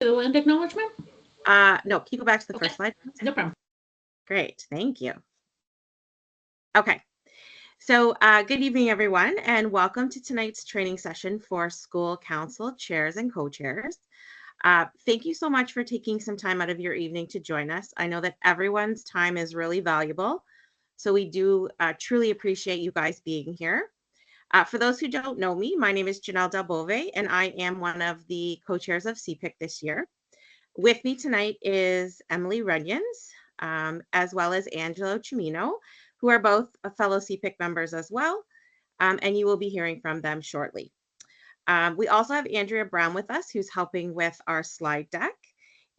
The land acknowledgement? No, can you go back to the Okay. first slide? No problem. Great, thank you. Okay, so good evening, everyone, and welcome to tonight's training session for school council chairs and co-chairs. Thank you so much for taking some time out of your evening to join us. I know that everyone's time is really valuable, so we do truly appreciate you guys being here. For those who don't know me, my name is Janelle Delbove, and I am one of the co-chairs of CPIC this year. With me tonight is Emily Runyons, as well as Angelo Cimino, who are both fellow CPIC members as well, and you will be hearing from them shortly. We also have Andrea Brown with us, who's helping with our slide deck.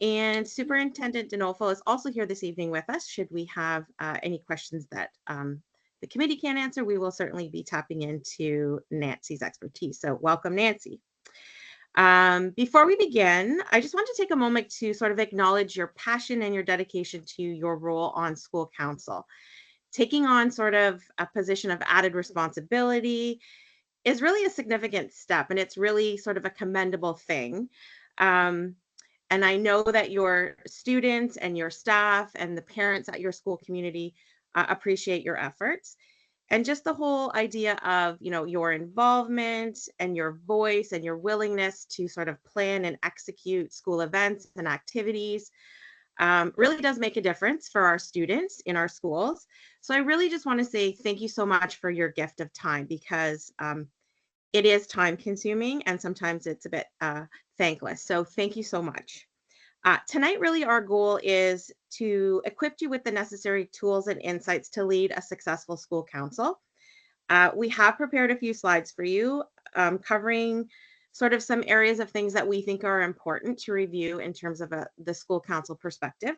And Superintendent Dinolfo is also here this evening with us. Should we have any questions that the committee can't answer, we will certainly be tapping into Nancy's expertise. So welcome, Nancy. Before we begin, I just want to take a moment to sort of acknowledge your passion and your dedication to your role on school council. Taking on sort of a position of added responsibility is really a significant step, and it's really sort of a commendable thing. And I know that your students and your staff and the parents at your school community appreciate your efforts. And just the whole idea of, your involvement and your voice and your willingness to sort of plan and execute school events and activities really does make a difference for our students in our schools. So I really just want to say thank you so much for your gift of time, because it is time consuming and sometimes it's a bit thankless. So thank you so much. Tonight, really, our goal is to equip you with the necessary tools and insights to lead a successful school council. We have prepared a few slides for you, covering sort of some areas of things that we think are important to review in terms of the school council perspective.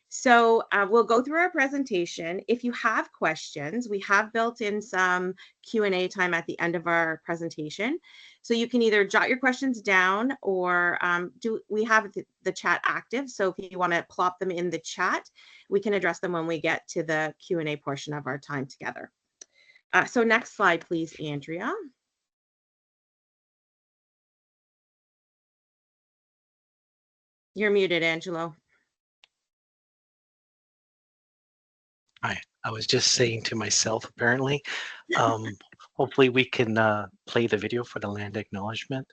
So we'll go through our presentation. If you have questions, we have built in some Q&A time at the end of our presentation. So you can either jot your questions down or we have the chat active. So if you want to plop them in the chat, we can address them when we get to the Q&A portion of our time together. So next slide, please, Andrea. You're muted, Angelo. I was just saying to myself, apparently, hopefully we can play the video for the land acknowledgement.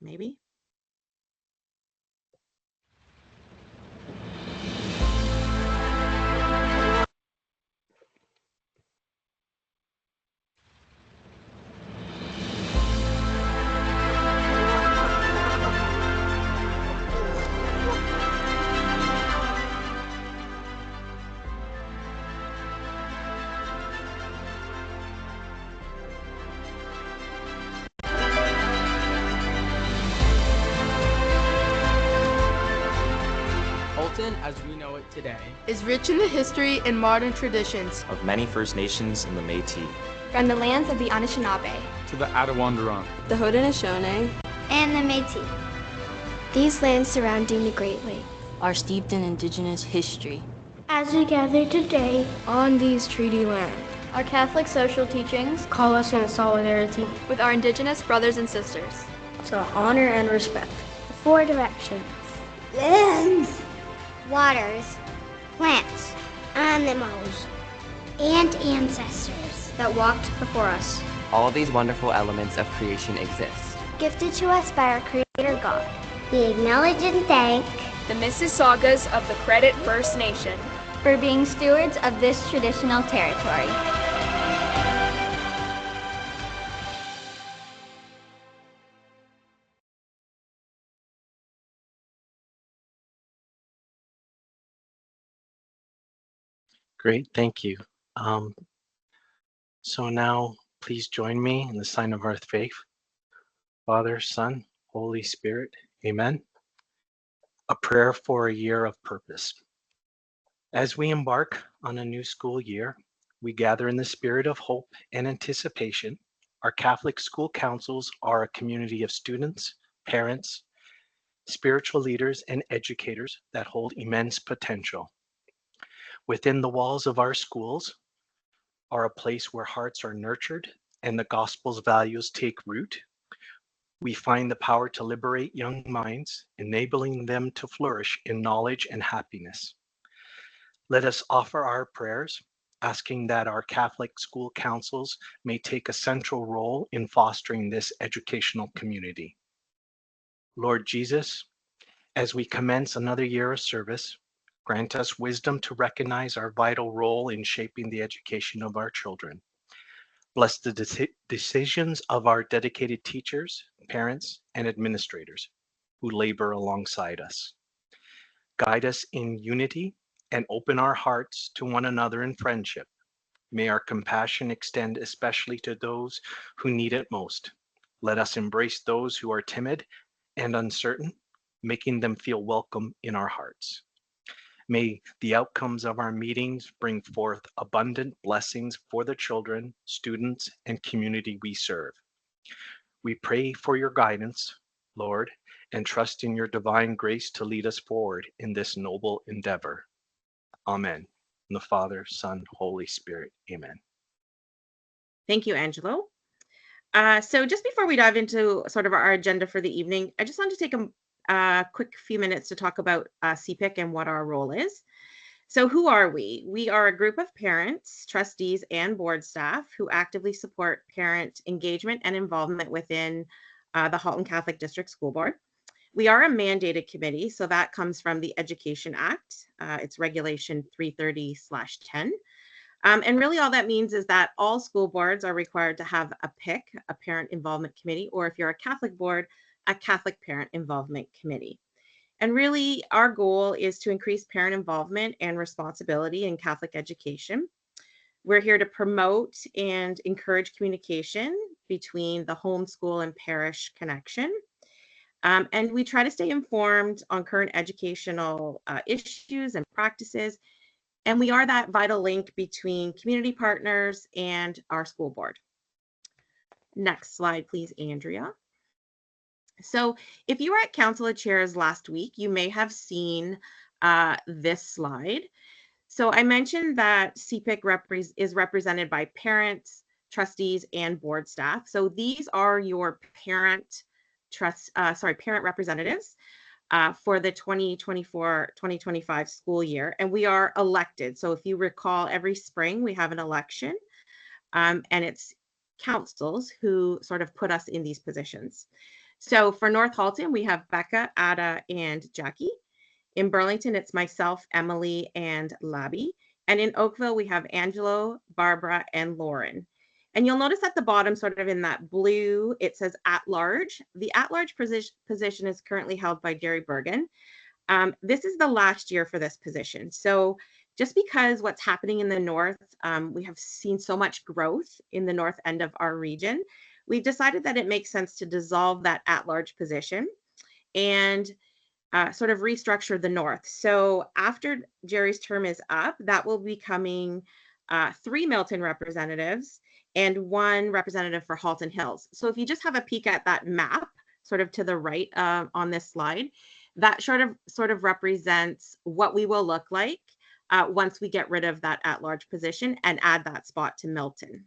Maybe. Halton, as we know it today, is rich in the history and modern traditions of many First Nations and the Métis. From the lands of the Anishinaabe to the Attawandaron, the Haudenosaunee, and the Métis. These lands surrounding the Great Lakes are steeped in Indigenous history. As we gather today on these treaty lands, our Catholic social teachings call us in solidarity with our Indigenous brothers and sisters to honor and respect the four directions: lands, waters, plants, animals, and ancestors that walked before us. All of these wonderful elements of creation exist, gifted to us by our Creator God. We acknowledge and thank the Mississaugas of the Credit First Nation for being stewards of this traditional territory. Great, thank you. So now please join me in the sign of our faith. Father, Son, Holy Spirit, amen. A prayer for a year of purpose. As we embark on a new school year, we gather in the spirit of hope and anticipation. Our Catholic school councils are a community of students, parents, spiritual leaders, and educators that hold immense potential. Within the walls of our schools are a place where hearts are nurtured and the gospel's values take root. We find the power to liberate young minds, enabling them to flourish in knowledge and happiness. Let us offer our prayers, asking that our Catholic school councils may take a central role in fostering this educational community. Lord Jesus, as we commence another year of service, grant us wisdom to recognize our vital role in shaping the education of our children. Bless the decisions of our dedicated teachers, parents, and administrators who labor alongside us. Guide us in unity and open our hearts to one another in friendship. May our compassion extend especially to those who need it most. Let us embrace those who are timid and uncertain, making them feel welcome in our hearts. May the outcomes of our meetings bring forth abundant blessings for the children, students, and community we serve. We pray for your guidance, Lord, and trust in your divine grace to lead us forward in this noble endeavor. Amen. In the Father, Son, Holy Spirit. Amen. Thank you, Angelo. So just before we dive into sort of our agenda for the evening, I just wanted to take a quick few minutes to talk about CPIC and what our role is. So who are we? We are a group of parents, trustees, and board staff who actively support parent engagement and involvement within the Halton Catholic District School Board. We are a mandated committee, so that comes from the Education Act. It's Regulation 330/10. And really all that means is that all school boards are required to have a PIC, a Parent Involvement Committee, or if you're a Catholic board, a Catholic Parent Involvement Committee. And really our goal is to increase parent involvement and responsibility in Catholic education. We're here to promote and encourage communication between the homeschool and parish connection. And we try to stay informed on current educational issues and practices. And we are that vital link between community partners and our school board. Next slide, please, Andrea. So if you were at Council of Chairs last week, you may have seen this slide. So I mentioned that CPIC is represented by parents, trustees, and board staff. So these are your parent representatives for the 2024-2025 school year, and we are elected. So if you recall, every spring we have an election, and it's councils who sort of put us in these positions. So for North Halton, we have Becca, Ada, and Jackie. In Burlington, it's myself, Emily, and Labby. And in Oakville, we have Angelo, Barbara, and Lauren. And you'll notice at the bottom, sort of in that blue, it says at large. The at large position is currently held by Jerry Bergen. This is the last year for this position. So just because what's happening in the north, we have seen so much growth in the north end of our region, we've decided that it makes sense to dissolve that at large position and sort of restructure the north. So after Jerry's term is up, that will be becoming 3 Milton representatives and 1 representative for Halton Hills. So if you just have a peek at that map, sort of to the right on this slide, that sort of represents what we will look like once we get rid of that at-large position and add that spot to Milton.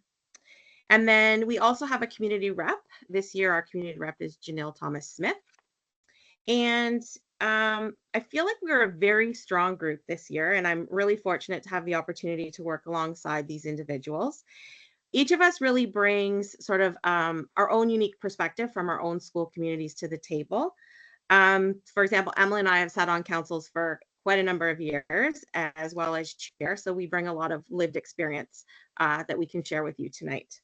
And then we also have a community rep. This year, our community rep is Janelle Thomas-Smith. And I feel like we're a very strong group this year, and I'm really fortunate to have the opportunity to work alongside these individuals. Each of us really brings sort of our own unique perspective from our own school communities to the table. For example, Emily and I have sat on councils for quite a number of years, as well as chair, so we bring a lot of lived experience that we can share with you tonight.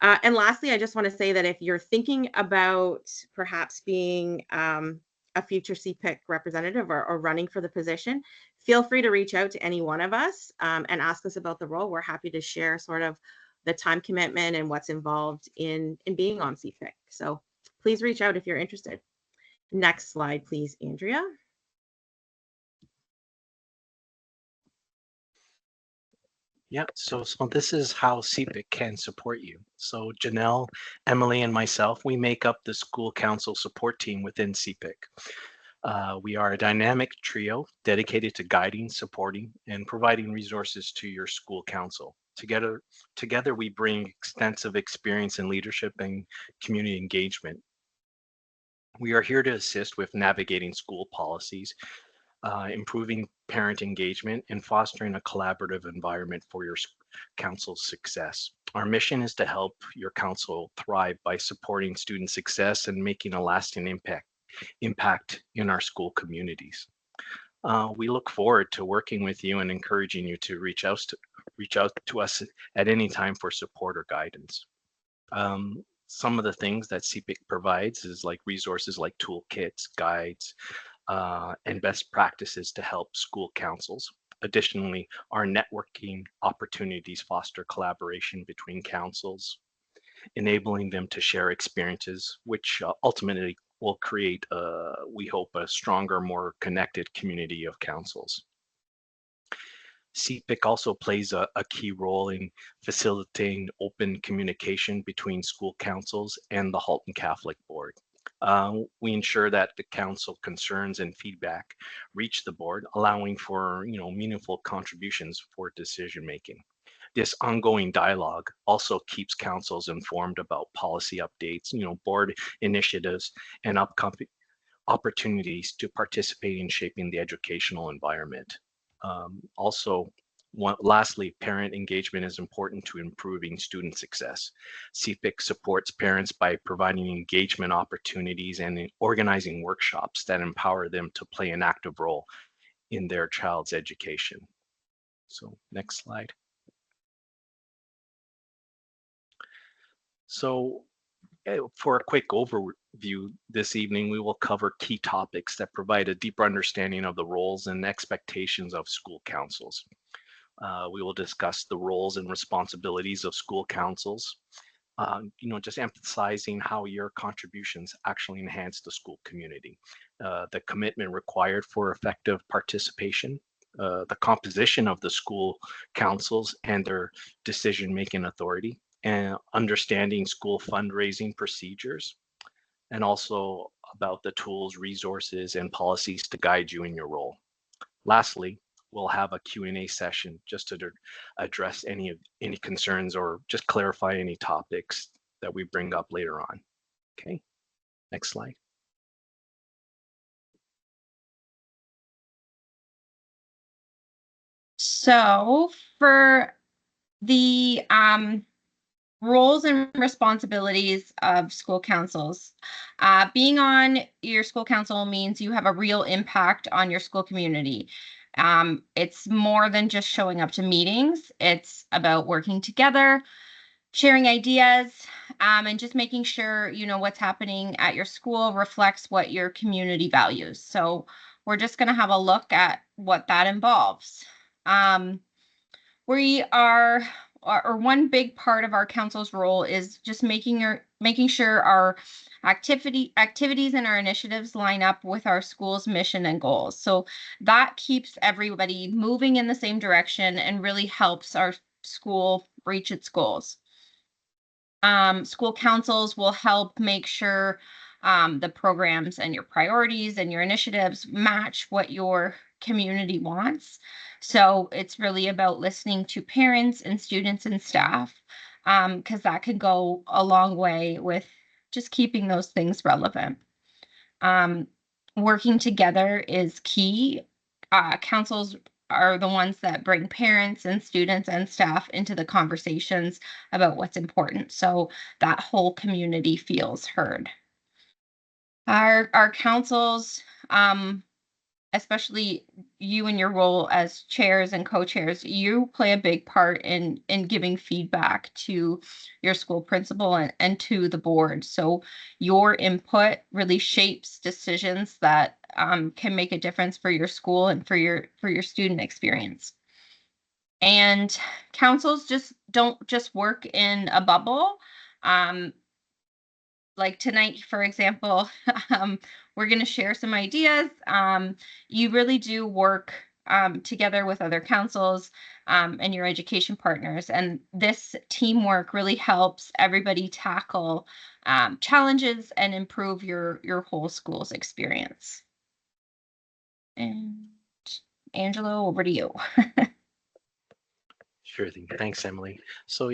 And lastly, I just want to say that if you're thinking about perhaps being a future CPIC representative or running for the position, feel free to reach out to any one of us and ask us about the role. We're happy to share sort of the time commitment and what's involved in being on CPIC. So please reach out if you're interested. Next slide, please, Andrea. Yeah, so this is how CPIC can support you. So Janelle, Emily, and myself, we make up the school council support team within CPIC. We are a dynamic trio dedicated to guiding, supporting, and providing resources to your school council. Together we bring extensive experience in leadership and community engagement. We are here to assist with navigating school policies, improving parent engagement, and fostering a collaborative environment for your council's success. Our mission is to help your council thrive by supporting student success and making a lasting impact in our school communities. We look forward to working with you and encouraging you to reach out to us at any time for support or guidance. Some of the things that CPIC provides is like resources like toolkits, guides, and best practices to help school councils. Additionally, our networking opportunities foster collaboration between councils, enabling them to share experiences, which ultimately will create, we hope, a stronger, more connected community of councils. CPIC also plays a key role in facilitating open communication between school councils and the Halton Catholic Board. We ensure that the council concerns and feedback reach the board, allowing for meaningful contributions for decision making. This ongoing dialogue also keeps councils informed about policy updates, board initiatives, and upcoming opportunities to participate in shaping the educational environment. Lastly, parent engagement is important to improving student success. CPIC supports parents by providing engagement opportunities and organizing workshops that empower them to play an active role in their child's education. So next slide. So for a quick overview this evening, we will cover key topics that provide a deeper understanding of the roles and expectations of school councils. We will discuss the roles and responsibilities of school councils, just emphasizing how your contributions actually enhance the school community, the commitment required for effective participation, the composition of the school councils and their decision-making authority, and understanding school fundraising procedures, and also about the tools, resources, and policies to guide you in your role. Lastly, we'll have a Q&A session just to address any concerns or just clarify any topics that we bring up later on. Okay, next slide. So for the roles and responsibilities of school councils. Being on your school council means you have a real impact on your school community. It's more than just showing up to meetings. It's about working together, sharing ideas, and just making sure what's happening at your school reflects what your community values. So we're just going to have a look at what that involves. We are, or one big part of our council's role is just making sure our activities and our initiatives line up with our school's mission and goals. So that keeps everybody moving in the same direction and really helps our school reach its goals. School councils will help make sure the programs and your priorities and your initiatives match what your community wants. So it's really about listening to parents and students and staff, because that can go a long way with just keeping those things relevant. Working together is key. Councils are the ones that bring parents and students and staff into the conversations about what's important, so that whole community feels heard. Our councils, especially you in your role as chairs and co-chairs, you play a big part in giving feedback to your school principal and to the board. So your input really shapes decisions that can make a difference for your school and for your student experience. And councils don't just work in a bubble. Like tonight, for example, we're going to share some ideas. You really do work together with other councils and your education partners. And this teamwork really helps everybody tackle challenges and improve your whole school's experience. And Angelo, over to you. Sure thing. Thanks, Emily. So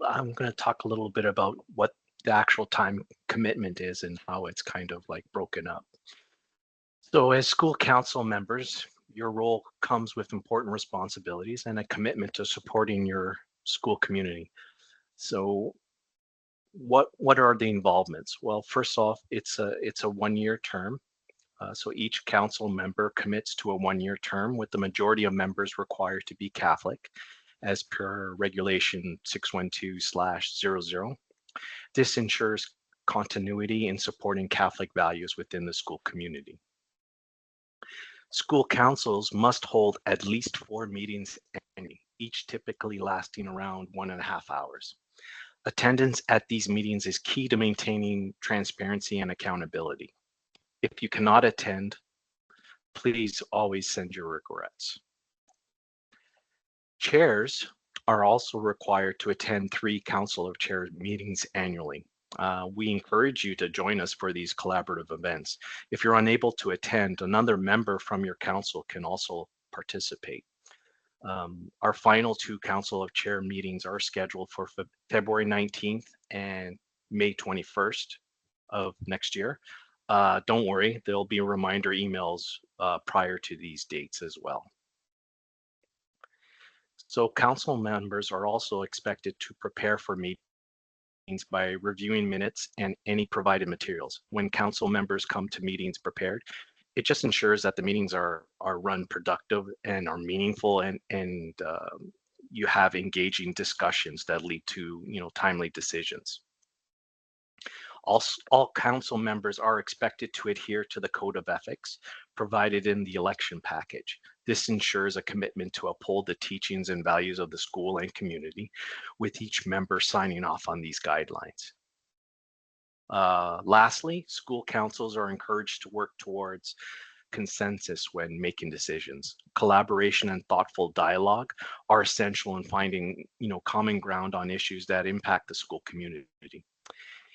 I'm going to talk a little bit about what the actual time commitment is and how it's kind of like broken up. So as school council members, your role comes with important responsibilities and a commitment to supporting your school community. So what are the involvements? Well, first off, it's a 1-year term. So each council member commits to a 1-year term, with the majority of members required to be Catholic, as per Regulation 612/00. This ensures continuity in supporting Catholic values within the school community. School councils must hold at least 4 meetings annually, each typically lasting around 1.5 hours. Attendance at these meetings is key to maintaining transparency and accountability. If you cannot attend, please always send your regrets. Chairs are also required to attend 3 Council of Chairs meetings annually. We encourage you to join us for these collaborative events. If you're unable to attend, another member from your council can also participate. Our final 2 Council of Chair meetings are scheduled for February 19th and May 21st of next year. Don't worry, there'll be reminder emails prior to these dates as well. So council members are also expected to prepare for meetings by reviewing minutes and any provided materials. When council members come to meetings prepared, it just ensures that the meetings are run productive and are meaningful, and you have engaging discussions that lead to timely decisions. All council members are expected to adhere to the code of ethics provided in the election package. This ensures a commitment to uphold the teachings and values of the school and community, with each member signing off on these guidelines. Lastly, school councils are encouraged to work towards consensus when making decisions. Collaboration and thoughtful dialogue are essential in finding common ground on issues that impact the school community.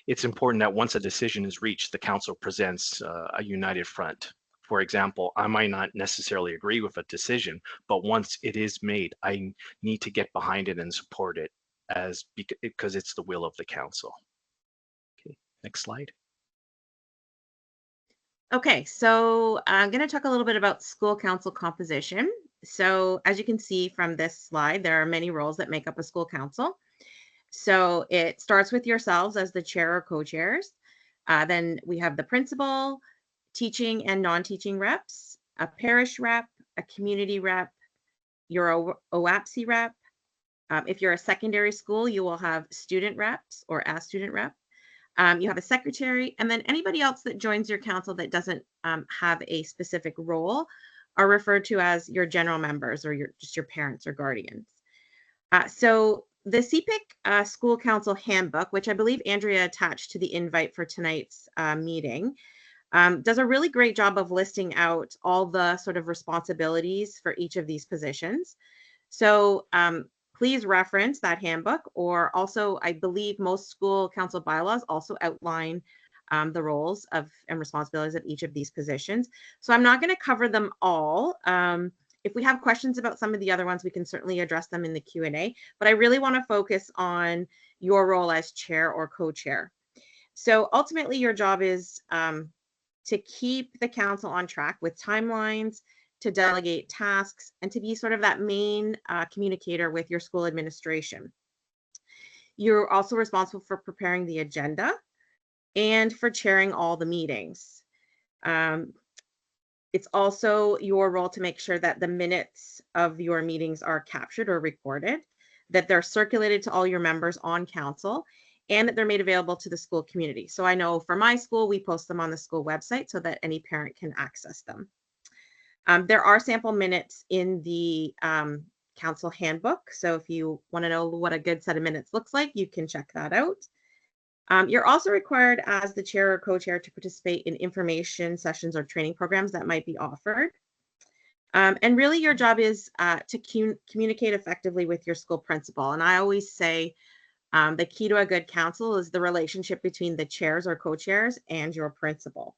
It's important that once a decision is reached, the council presents a united front. For example, I might not necessarily agree with a decision, but once it is made, I need to get behind it and support it because it's the will of the council. Okay, next slide. Okay, so I'm going to talk a little bit about school council composition. So as you can see from this slide, there are many roles that make up a school council. So it starts with yourselves as the chair or co-chairs. Then we have the principal, teaching and non-teaching reps, a parish rep, a community rep, your OAPSI rep. If you're a secondary school, you will have student reps or a student rep. You have a secretary, and then anybody else that joins your council that doesn't have a specific role are referred to as your general members, or just your parents or guardians. So the CPIC School Council Handbook, which I believe Andrea attached to the invite for tonight's meeting, does a really great job of listing out all the sort of responsibilities for each of these positions. So please reference that handbook, or also I believe most school council bylaws also outline the roles and responsibilities of each of these positions. So I'm not going to cover them all. If we have questions about some of the other ones, we can certainly address them in the Q&A, but I really want to focus on your role as chair or co-chair. So ultimately your job is to keep the council on track with timelines, to delegate tasks, and to be sort of that main communicator with your school administration. You're also responsible for preparing the agenda and for chairing all the meetings. It's also your role to make sure that the minutes of your meetings are captured or recorded, that they're circulated to all your members on council, and that they're made available to the school community. So I know for my school, we post them on the school website so that any parent can access them. There are sample minutes in the council handbook. So if you want to know what a good set of minutes looks like, you can check that out. You're also required as the chair or co-chair to participate in information sessions or training programs that might be offered. And really your job is to communicate effectively with your school principal. And I always say the key to a good council is the relationship between the chairs or co-chairs and your principal.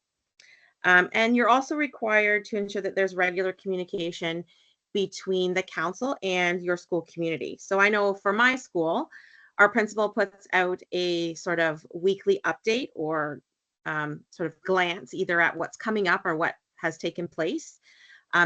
And you're also required to ensure that there's regular communication between the council and your school community. So I know for my school, our principal puts out a sort of weekly update or sort of glance either at what's coming up or what has taken place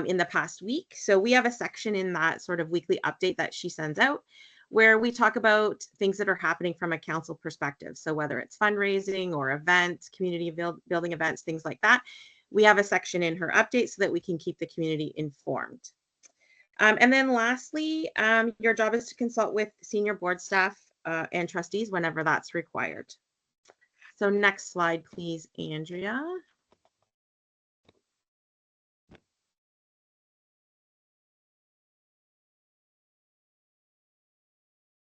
in the past week. So we have a section in that sort of weekly update that she sends out where we talk about things that are happening from a council perspective. So whether it's fundraising or events, community building events, things like that, we have a section in her update so that we can keep the community informed. And then lastly, your job is to consult with senior board staff and trustees whenever that's required. So next slide, please, Andrea.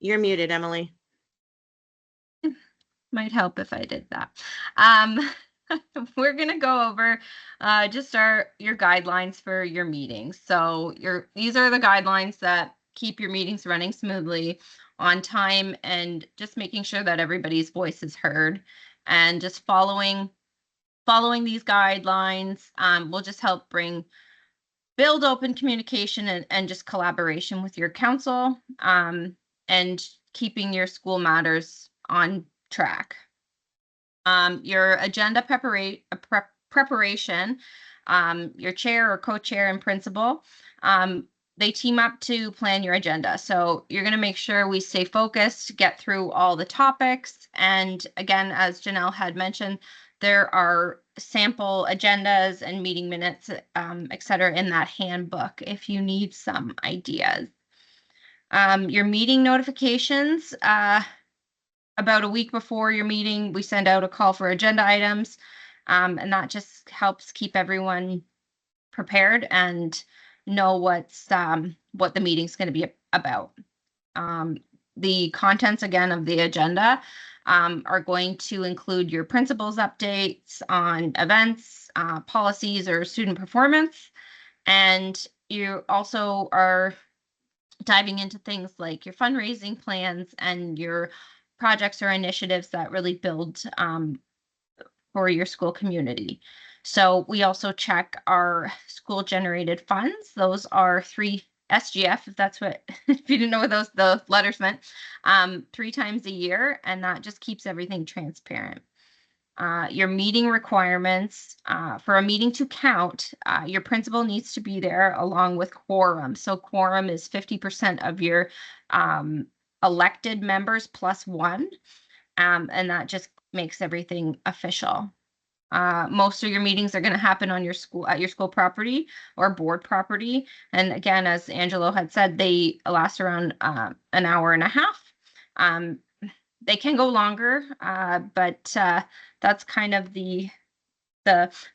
You're muted, Emily. Might help if I did that. We're gonna go over just your guidelines for your meetings. So these are the guidelines that keep your meetings running smoothly on time and just making sure that everybody's voice is heard, and just following these guidelines will just help build open communication and just collaboration with your council and keeping your school matters on track. Your agenda preparation, your chair or co-chair and principal, they team up to plan your agenda. So you're going to make sure we stay focused, get through all the topics. And again, as Janelle had mentioned, there are sample agendas and meeting minutes, et cetera, in that handbook if you need some ideas. Your meeting notifications, about a week before your meeting, we send out a call for agenda items, and that just helps keep everyone prepared and know what the meeting's going to be about. The contents, again, of the agenda are going to include your principals updates on events, policies, or student performance, and you also are diving into things like your fundraising plans and your projects or initiatives that really build for your school community. So we also check our school generated funds. Those are 3 SGF, if that's what, if you didn't know what the letters meant, 3 times a year, and that just keeps everything transparent. Your meeting requirements, for a meeting to count, your principal needs to be there along with quorum. So quorum is 50% of your elected members plus 1, and that just makes everything official. Most of your meetings are going to happen on at your school property or board property. And again, as Angelo had said, they last around an hour and a half. They can go longer, but that's kind of the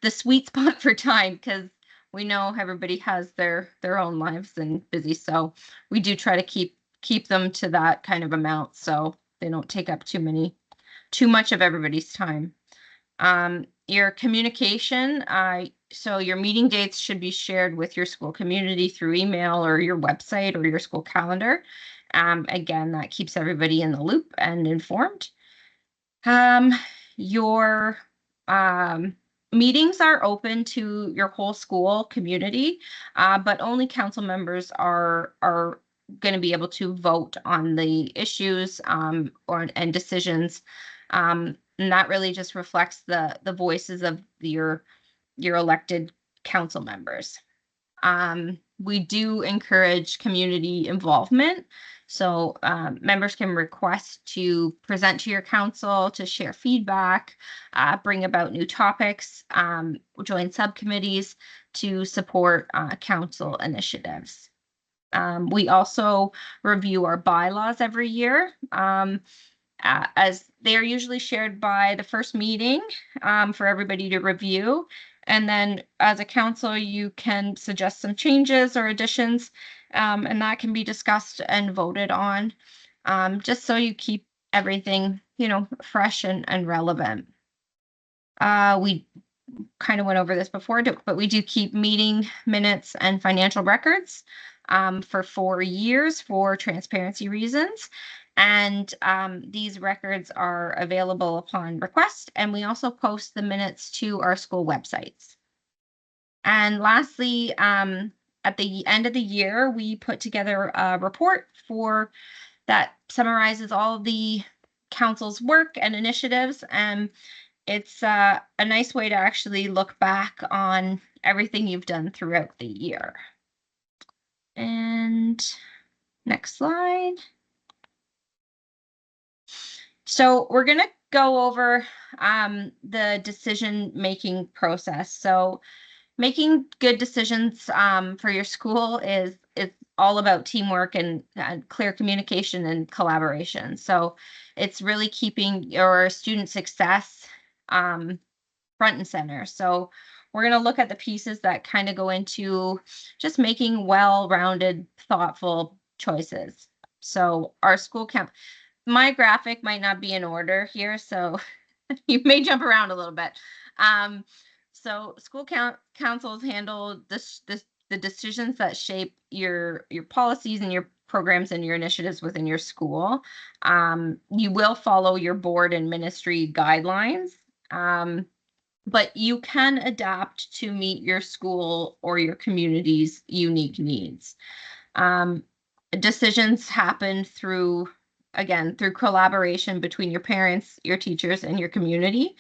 sweet spot for time, because we know everybody has their own lives and busy. So we do try to keep them to that kind of amount so they don't take up too much of everybody's time. Your communication, so your meeting dates should be shared with your school community through email or your website or your school calendar. Again, that keeps everybody in the loop and informed. Your meetings are open to your whole school community, but only council members are going to be able to vote on the issues and decisions. And that really just reflects the voices of your elected council members. We do encourage community involvement. So members can request to present to your council, to share feedback, bring about new topics, join subcommittees to support council initiatives. We also review our bylaws every year, as they are usually shared by the first meeting for everybody to review. And then as a council, you can suggest some changes or additions, and that can be discussed and voted on, just so you keep everything, fresh and relevant. We kind of went over this before, but we do keep meeting minutes and financial records for 4 years for transparency reasons. And these records are available upon request, and we also post the minutes to our school websites. And lastly, at the end of the year, we put together a report that summarizes all the council's work and initiatives. And it's a nice way to actually look back on everything you've done throughout the year. And next slide. So we're going to go over the decision-making process. So making good decisions for your school is all about teamwork and clear communication and collaboration. So it's really keeping your student success front and center. So we're going to look at the pieces that kind of go into just making well-rounded, thoughtful choices. So our school count, my graphic might not be in order here, so you may jump around a little bit. So school councils handle the decisions that shape your policies and your programs and your initiatives within your school. You will follow your board and ministry guidelines, but you can adapt to meet your school or your community's unique needs. Decisions happen through collaboration between your parents, your teachers, and your community.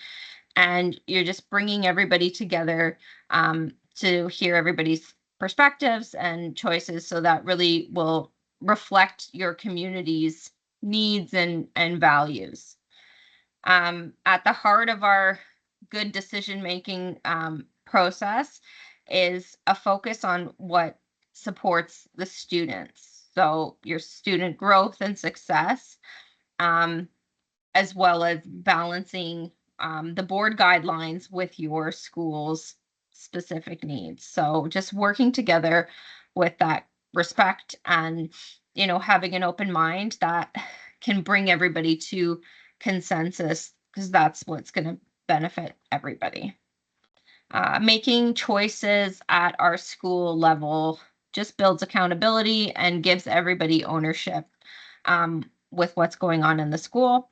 And you're just bringing everybody together to hear everybody's perspectives and choices, so that really will reflect your community's needs and values. At the heart of our good decision-making process is a focus on what supports the students. So your student growth and success, as well as balancing the board guidelines with your school's specific needs. So just working together with that respect and, having an open mind that can bring everybody to consensus, because that's what's going to benefit everybody. Making choices at our school level just builds accountability and gives everybody ownership with what's going on in the school.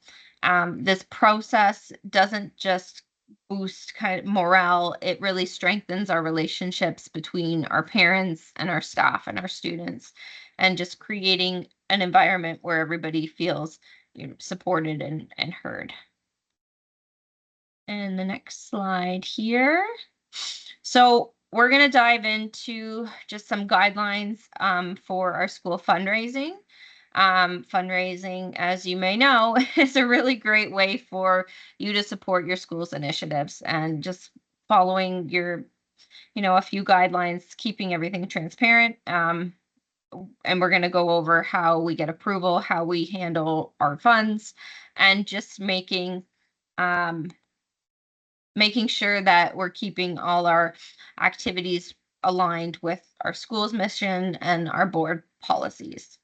This process doesn't just boost kind of morale, it really strengthens our relationships between our parents and our staff and our students, and just creating an environment where everybody feels supported and heard. And the next slide here. So we're going to dive into just some guidelines for our school fundraising. Fundraising, as you may know, is a really great way for you to support your school's initiatives, and just following a few guidelines, keeping everything transparent. And we're going to go over how we get approval, how we handle our funds, and just making sure that we're keeping all our activities aligned with our school's mission and our board policies.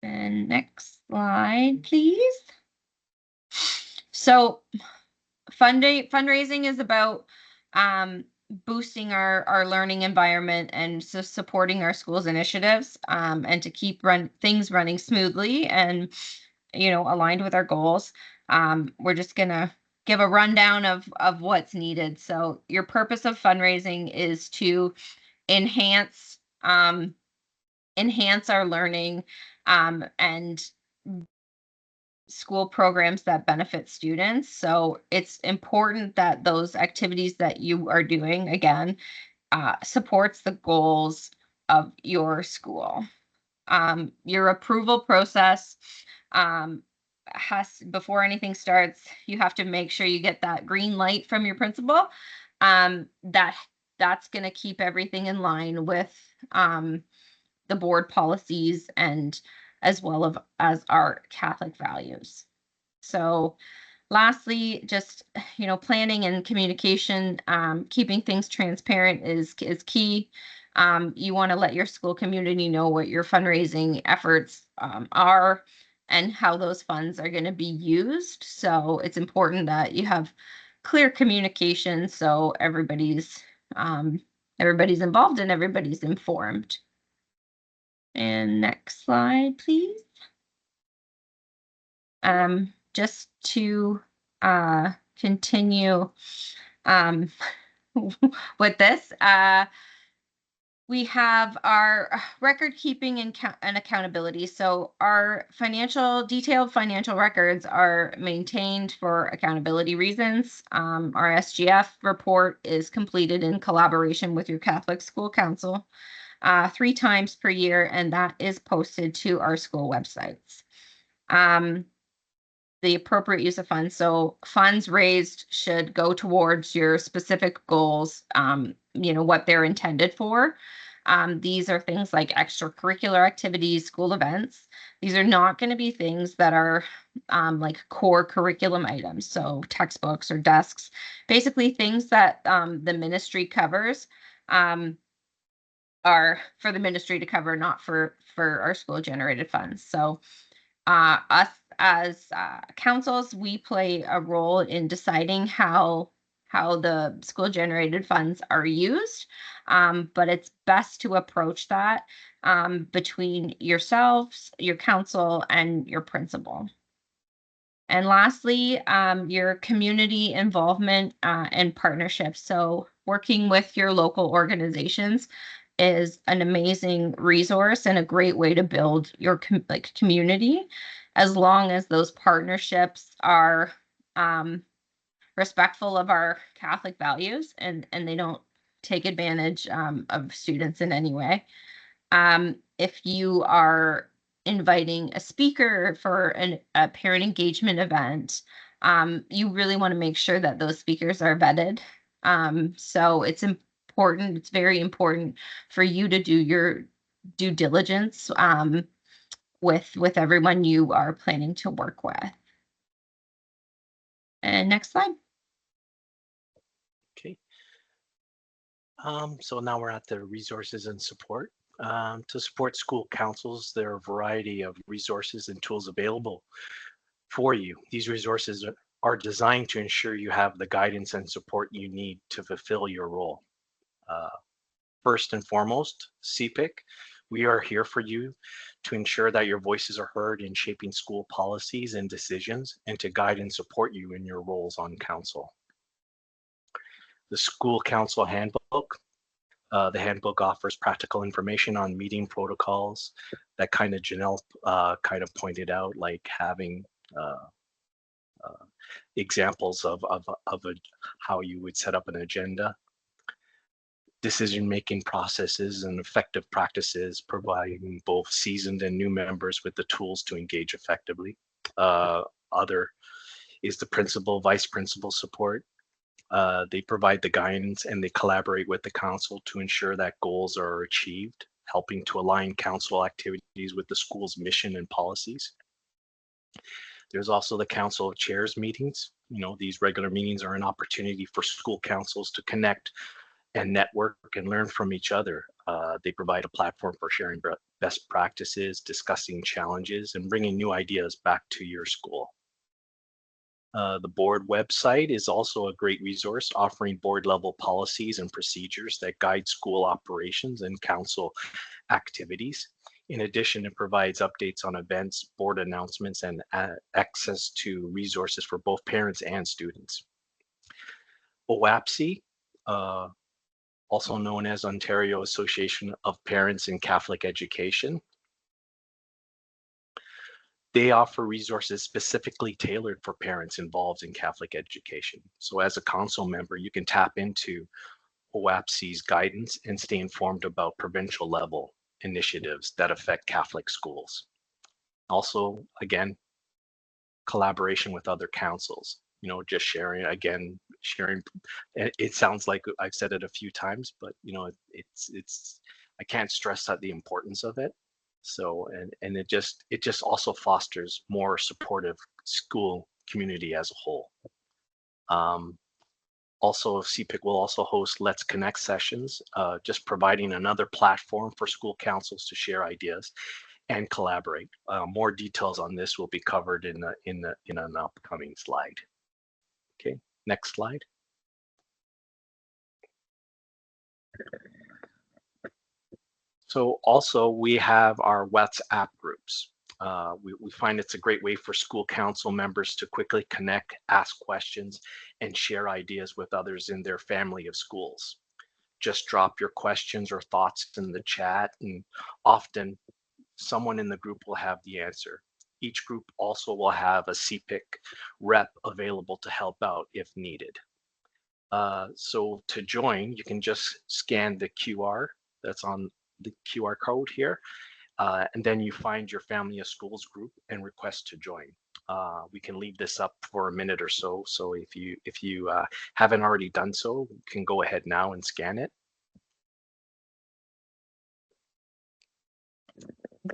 And next slide, please. So fundraising is about boosting our learning environment and so supporting our school's initiatives, and to keep things running smoothly and aligned with our goals. We're just gonna give a rundown of what's needed. So your purpose of fundraising is to enhance our learning and school programs that benefit students. So it's important that those activities that you are doing, again, supports the goals of your school. Your approval process before anything starts, you have to make sure you get that green light from your principal. That's going to keep everything in line with the board policies, and as well as our Catholic values. So lastly, just planning and communication, keeping things transparent is key. You want to let your school community know what your fundraising efforts are and how those funds are going to be used. So it's important that you have clear communication, so everybody's involved and everybody's informed. And next slide, please. Just to continue with this. We have our record keeping and accountability. So our detailed financial records are maintained for accountability reasons. Our SGF report is completed in collaboration with your Catholic School Council 3 times per year, and that is posted to our school websites. The appropriate use of funds. So funds raised should go towards your specific goals, what they're intended for. These are things like extracurricular activities, school events. These are not going to be things that are like core curriculum items. So textbooks or desks, basically things that the ministry covers are for the ministry to cover, not for our school generated funds. So us as councils, we play a role in deciding how the school generated funds are used, but it's best to approach that between yourselves, your council, and your principal. And lastly, your community involvement and partnerships. So working with your local organizations is an amazing resource and a great way to build your community, as long as those partnerships are respectful of our Catholic values and they don't take advantage of students in any way. If you are inviting a speaker for a parent engagement event, you really want to make sure that those speakers are vetted. So it's important, it's very important for you to do your due diligence with everyone you are planning to work with. And next slide. Okay. So now we're at the resources and support. To support school councils, there are a variety of resources and tools available for you. These resources are designed to ensure you have the guidance and support you need to fulfill your role. First and foremost, CPIC, we are here for you to ensure that your voices are heard in shaping school policies and decisions, and to guide and support you in your roles on council. The School Council Handbook. The handbook offers practical information on meeting protocols that kind of Janelle kind of pointed out, like having examples of how you would set up an agenda, decision-making processes and effective practices, providing both seasoned and new members with the tools to engage effectively. Other is the principal, vice principal support. They provide the guidance and they collaborate with the council to ensure that goals are achieved, helping to align council activities with the school's mission and policies. There's also the Council of Chairs meetings. These regular meetings are an opportunity for school councils to connect and network and learn from each other. They provide a platform for sharing best practices, discussing challenges, and bringing new ideas back to your school. The board website is also a great resource, offering board level policies and procedures that guide school operations and council activities. In addition, it provides updates on events, board announcements, and access to resources for both parents and students. OAPSE, also known as Ontario Association of Parents in Catholic Education. They offer resources specifically tailored for parents involved in Catholic education. So as a council member, you can tap into OAPSE's guidance and stay informed about provincial level initiatives that affect Catholic schools. Also, again, collaboration with other councils, just sharing, it sounds like I've said it a few times, but I can't stress that the importance of it. So, and it just also fosters more supportive school community as a whole. Also, CPIC will also host Let's Connect sessions, just providing another platform for school councils to share ideas and collaborate. More details on this will be covered in an upcoming slide. Okay, next slide. So also we have our WhatsApp groups. We find it's a great way for school council members to quickly connect, ask questions, and share ideas with others in their family of schools. Just drop your questions or thoughts in the chat, and often someone in the group will have the answer. Each group also will have a CPIC rep available to help out if needed. So to join, you can just scan the QR that's on the QR code here, and then you find your family of schools group and request to join. We can leave this up for a minute or so. So if you haven't already done so, you can go ahead now and scan it.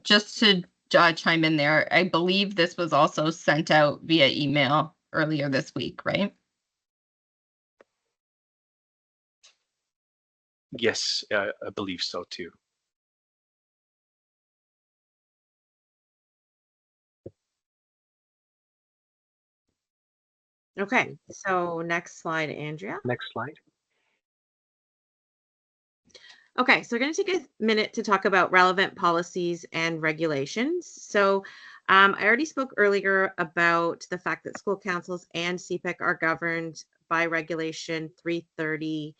Just to chime in there, I believe this was also sent out via email earlier this week, right? Yes, I believe so too. Okay, so next slide, Andrea. Next slide. Okay, so we're going to take a minute to talk about relevant policies and regulations. So I already spoke earlier about the fact that school councils and CPIC are governed by Regulation 330/10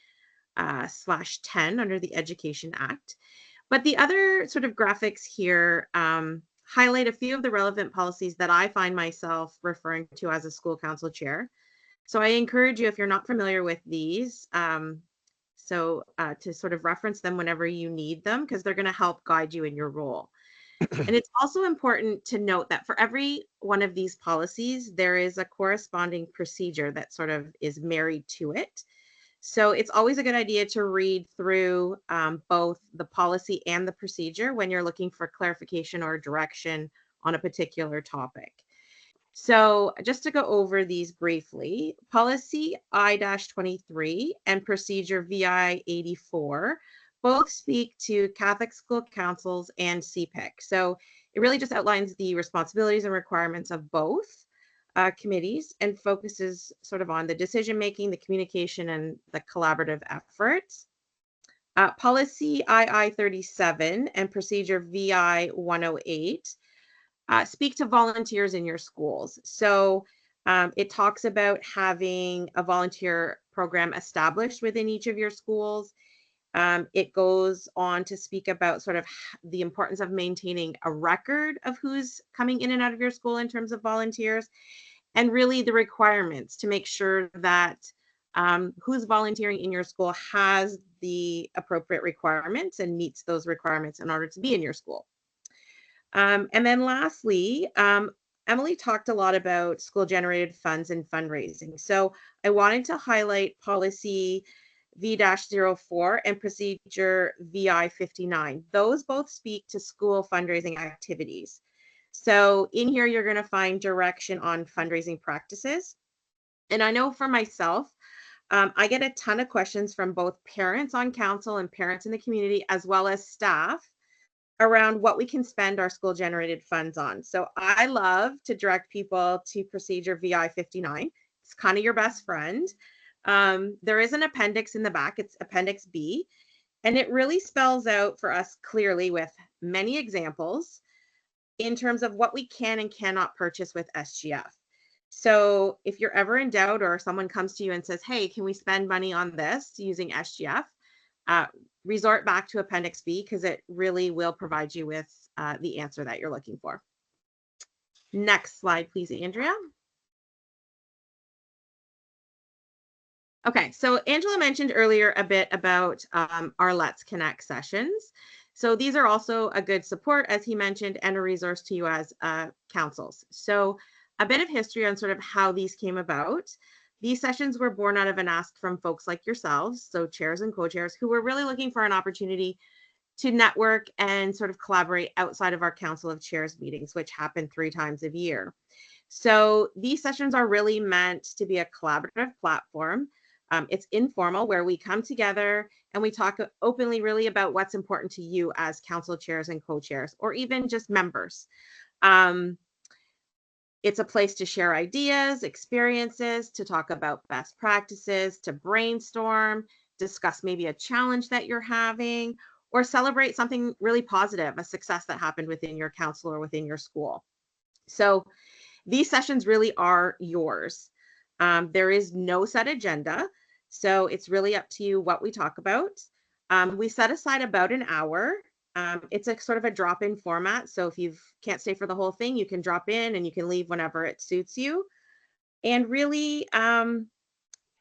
under the Education Act. But the other sort of graphics here highlight a few of the relevant policies that I find myself referring to as a school council chair. So I encourage you, if you're not familiar with these, to sort of reference them whenever you need them, because they're going to help guide you in your role. And it's also important to note that for every one of these policies, there is a corresponding procedure that sort of is married to it. So it's always a good idea to read through both the policy and the procedure when you're looking for clarification or direction on a particular topic. So just to go over these briefly, policy I-23 and procedure VI-84 both speak to Catholic school councils and CPIC. So it really just outlines the responsibilities and requirements of both committees and focuses sort of on the decision-making, the communication, and the collaborative efforts. Policy II-37 and procedure VI-108 speak to volunteers in your schools. So it talks about having a volunteer program established within each of your schools. It goes on to speak about sort of the importance of maintaining a record of who's coming in and out of your school in terms of volunteers, and really the requirements to make sure that who's volunteering in your school has the appropriate requirements and meets those requirements in order to be in your school. And then lastly, Emily talked a lot about school generated funds and fundraising. So I wanted to highlight policy V-04 and procedure VI-59. Those both speak to school fundraising activities. So in here, you're going to find direction on fundraising practices. And I know for myself, I get a ton of questions from both parents on council and parents in the community, as well as staff, around what we can spend our school generated funds on. So I love to direct people to procedure VI-59. It's kind of your best friend. There is an appendix in the back. It's Appendix B, and it really spells out for us clearly with many examples in terms of what we can and cannot purchase with SGF. So if you're ever in doubt, or someone comes to you and says, hey, can we spend money on this using SGF? Resort back to Appendix B, because it really will provide you with the answer that you're looking for. Next slide, please, Andrea. Okay, so Angela mentioned earlier a bit about our Let's Connect sessions. So these are also a good support, as he mentioned, and a resource to you as councils. So a bit of history on sort of how these came about. These sessions were born out of an ask from folks like yourselves, so chairs and co-chairs, who were really looking for an opportunity to network and sort of collaborate outside of our Council of Chairs meetings, which happen 3 times a year. So these sessions are really meant to be a collaborative platform. It's informal, where we come together and we talk openly really about what's important to you as council chairs and co-chairs, or even just members. It's a place to share ideas, experiences, to talk about best practices, to brainstorm, discuss maybe a challenge that you're having, or celebrate something really positive, a success that happened within your council or within your school. So these sessions really are yours. There is no set agenda, so it's really up to you what we talk about. We set aside about an hour. It's a sort of a drop-in format, so if you can't stay for the whole thing, you can drop in and you can leave whenever it suits you. And really,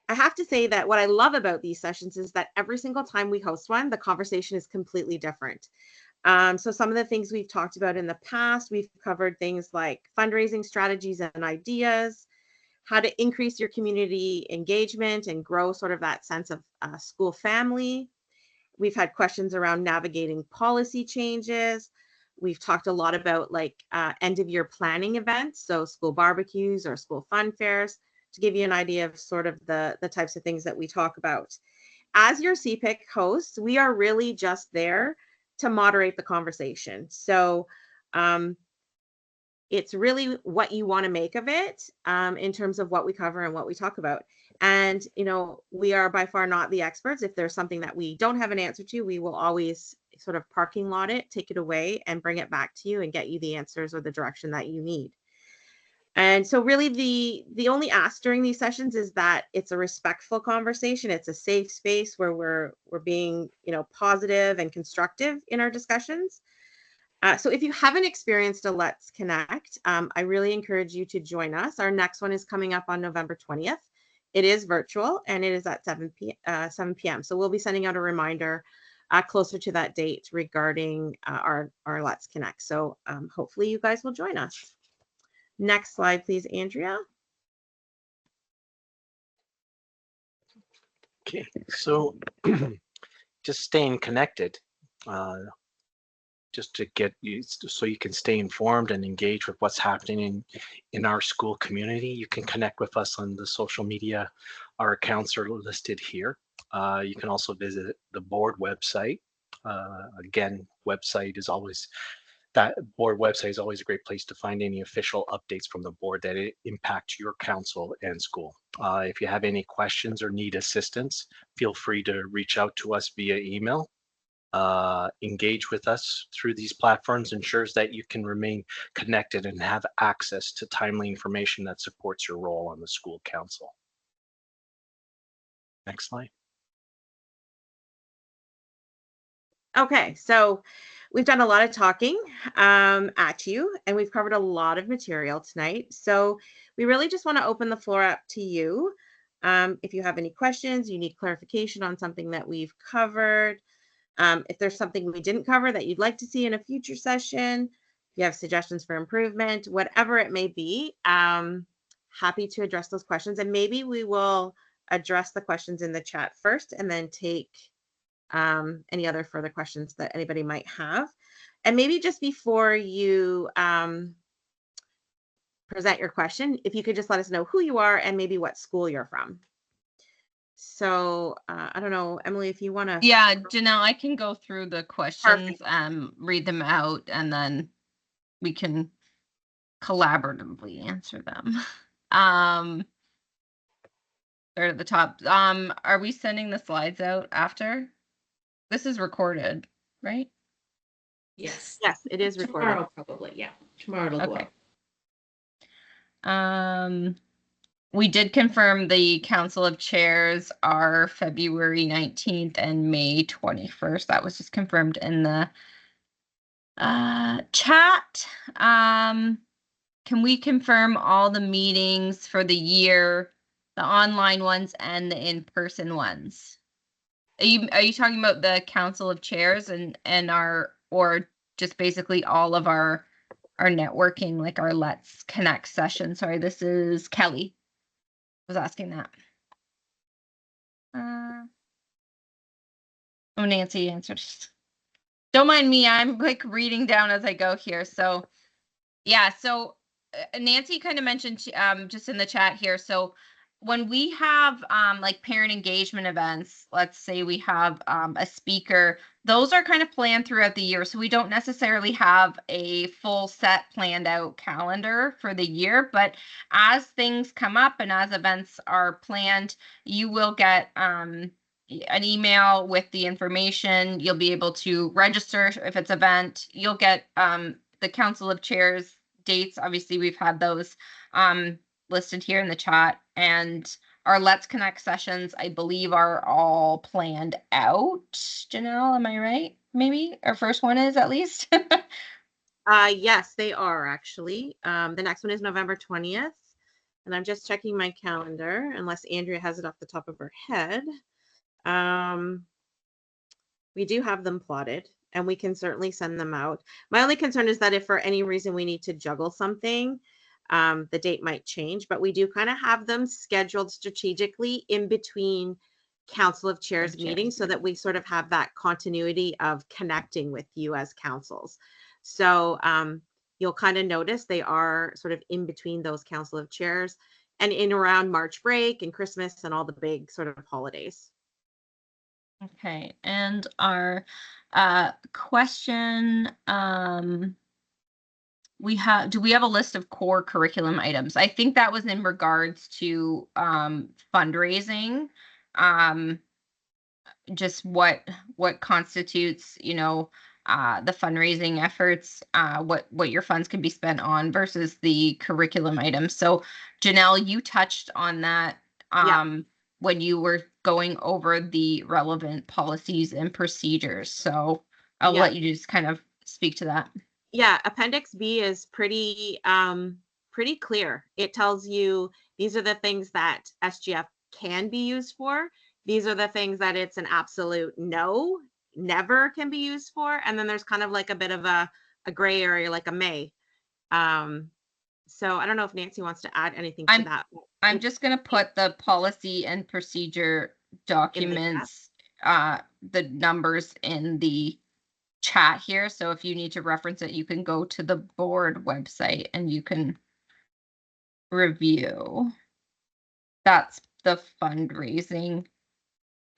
I have to say that what I love about these sessions is that every single time we host one, the conversation is completely different. So some of the things we've talked about in the past, we've covered things like fundraising strategies and ideas, how to increase your community engagement and grow sort of that sense of school family. We've had questions around navigating policy changes. We've talked a lot about like end of year planning events, so school barbecues or school fun fairs, to give you an idea of sort of the types of things that we talk about. As your CPIC hosts, we are really just there to moderate the conversation. So it's really what you want to make of it in terms of what we cover and what we talk about. And, you know, we are by far not the experts. If there's something that we don't have an answer to, we will always sort of parking lot it, take it away and bring it back to you and get you the answers or the direction that you need. And so really the only ask during these sessions is that it's a respectful conversation. It's a safe space where we're being, you know, positive and constructive in our discussions. So if you haven't experienced a Let's Connect, I really encourage you to join us. Our next one is coming up on November 20th. It is virtual and it is at 7 p.m. So we'll be sending out a reminder closer to that date regarding our Let's Connect. So hopefully you guys will join us. Next slide, please, Andrea. Okay, so just staying connected, just to get you, so you can stay informed and engage with what's happening in our school community. You can connect with us on the social media. Our accounts are listed here. You can also visit the board website. Again, website is always, that board website is always a great place to find any official updates from the board that impact your council and school. If you have any questions or need assistance, feel free to reach out to us via email. Engage with us through these platforms ensures that you can remain connected and have access to timely information that supports your role on the school council. Next slide. Okay, so we've done a lot of talking at you, and we've covered a lot of material tonight. So we really just want to open the floor up to you. If you have any questions, you need clarification on something that we've covered, if there's something we didn't cover that you'd like to see in a future session, if you have suggestions for improvement, whatever it may be, happy to address those questions. And maybe we will address the questions in the chat first and then take any other further questions that anybody might have. And maybe just before you present your question, if you could just let us know who you are and maybe what school you're from. So I don't know, Emily, if you want to. Yeah, Janelle, I can go through the questions, read them out, and then we can collaboratively answer them. They're at the top. Are we sending the slides out after? This is recorded, right? Yes. Yes, it is recorded. Tomorrow, probably. Yeah. Tomorrow it'll go out. We did confirm the Council of Chairs are February 19th and May 21st. That was just confirmed in the chat. Can we confirm all the meetings for the year, the online ones and the in-person ones? Are you talking about the Council of Chairs and our, or just basically all of our networking, like our Let's Connect session? Sorry, this is Kelly. Was asking that. Oh, Nancy answered. Don't mind me. I'm like reading down as I go here. So yeah, so Nancy kind of mentioned just in the chat here. So when we have like parent engagement events, let's say we have a speaker, those are kind of planned throughout the year. So we don't necessarily have a full set planned out calendar for the year, but as things come up and as events are planned, you will get an email with the information. You'll be able to register if it's event. You'll get the Council of Chairs dates. Obviously, we've had those listed here in the chat, and our Let's Connect sessions, I believe, are all planned out. Janelle, am I right? Maybe our first one is, at least. Yes, they are actually. The next one is November 20th. And I'm just checking my calendar, unless Andrea has it off the top of her head. We do have them plotted, and we can certainly send them out. My only concern is that if for any reason we need to juggle something, the date might change, but we do kind of have them scheduled strategically in between Council of Chairs meetings so that we sort of have that continuity of connecting with you as councils. So you'll kind of notice they are sort of in between those Council of Chairs and in around March break and Christmas and all the big sort of holidays. Okay, and our question, do we have a list of core curriculum items? I think that was in regards to fundraising, just what constitutes, you know, the fundraising efforts, what your funds can be spent on versus the curriculum items. So Janelle, you touched on that when you were going over the relevant policies and procedures. So I'll let you just kind of speak to that. Yeah, Appendix B is pretty clear. It tells you these are the things that SGF can be used for. These are the things that it's an absolute no, never can be used for. And then there's kind of like a bit of a gray area, like a may. So I don't know if Nancy wants to add anything to that. I'm just going to put the policy and procedure documents, the numbers in the chat here. So if you need to reference it, you can go to the board website and you can review. That's the fundraising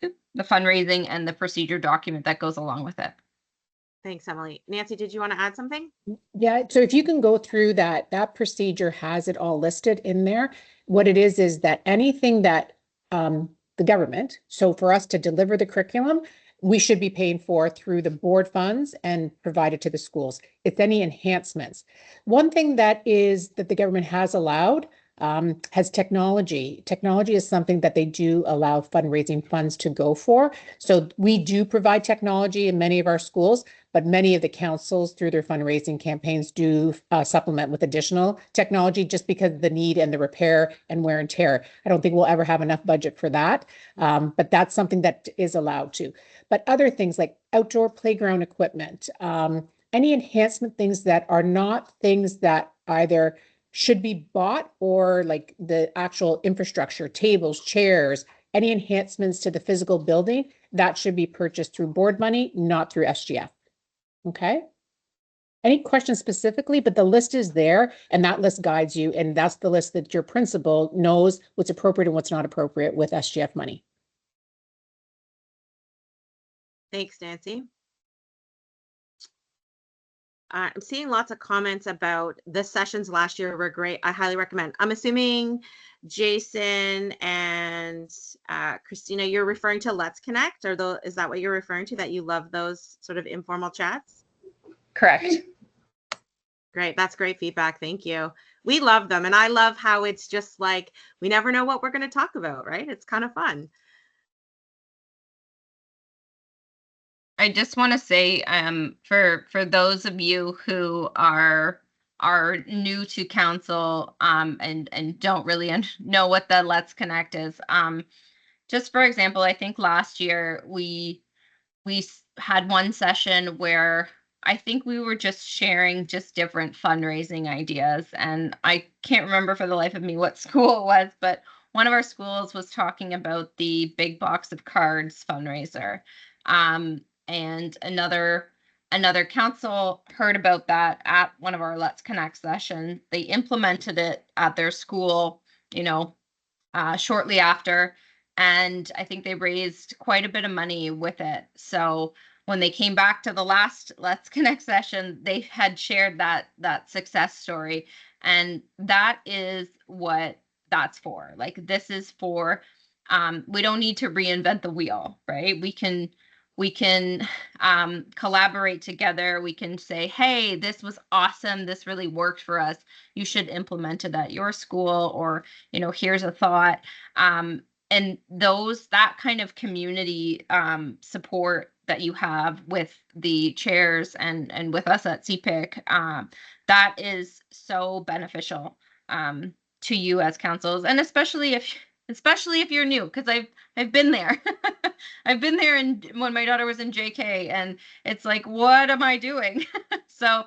and the procedure document that goes along with it. Thanks, Emily. Nancy, did you want to add something? Yeah, so if you can go through that procedure has it all listed in there. What it is that anything that the government, so for us to deliver the curriculum, we should be paying for through the board funds and provided to the schools. It's any enhancements. One thing that the government has allowed has technology. Technology is something that they do allow fundraising funds to go for. So we do provide technology in many of our schools, but many of the councils through their fundraising campaigns do supplement with additional technology just because of the need and the repair and wear and tear. I don't think we'll ever have enough budget for that, but that's something that is allowed to. But other things like outdoor playground equipment, any enhancement things that are not things that either should be bought or like the actual infrastructure, tables, chairs, any enhancements to the physical building, that should be purchased through board money, not through SGF. Okay. Any questions specifically, but the list is there and that list guides you. And that's the list that your principal knows what's appropriate and what's not appropriate with SGF money. Thanks, Nancy. I'm seeing lots of comments about the sessions last year were great. I highly recommend. I'm assuming Jason and Christina, you're referring to Let's Connect, or is that what you're referring to, that you love those sort of informal chats? Correct. Great. That's great feedback. Thank you. We love them. And I love how it's just like, we never know what we're going to talk about, right? It's kind of fun. I just want to say, for those of you who are new to council, and don't really know what the Let's Connect is, just for example, I think last year we had one session where I think we were just sharing just different fundraising ideas, and I can't remember for the life of me what school it was, but one of our schools was talking about the big box of cards fundraiser. And another council heard about that at one of our Let's Connect sessions. They implemented it at their school, shortly after, and I think they raised quite a bit of money with it. So when they came back to the last Let's Connect session, they had shared that success story, and that is what that's for. Like, this is for we don't need to reinvent the wheel, right? We can collaborate together. We can say, hey, this was awesome. This really worked for us. You should implement it at your school, or, here's a thought. And that kind of community support that you have with the chairs and with us at CPIC, that is so beneficial to you as councils, and especially if you're new, because I've been there. I've been there when my daughter was in JK, and it's like, what am I doing? So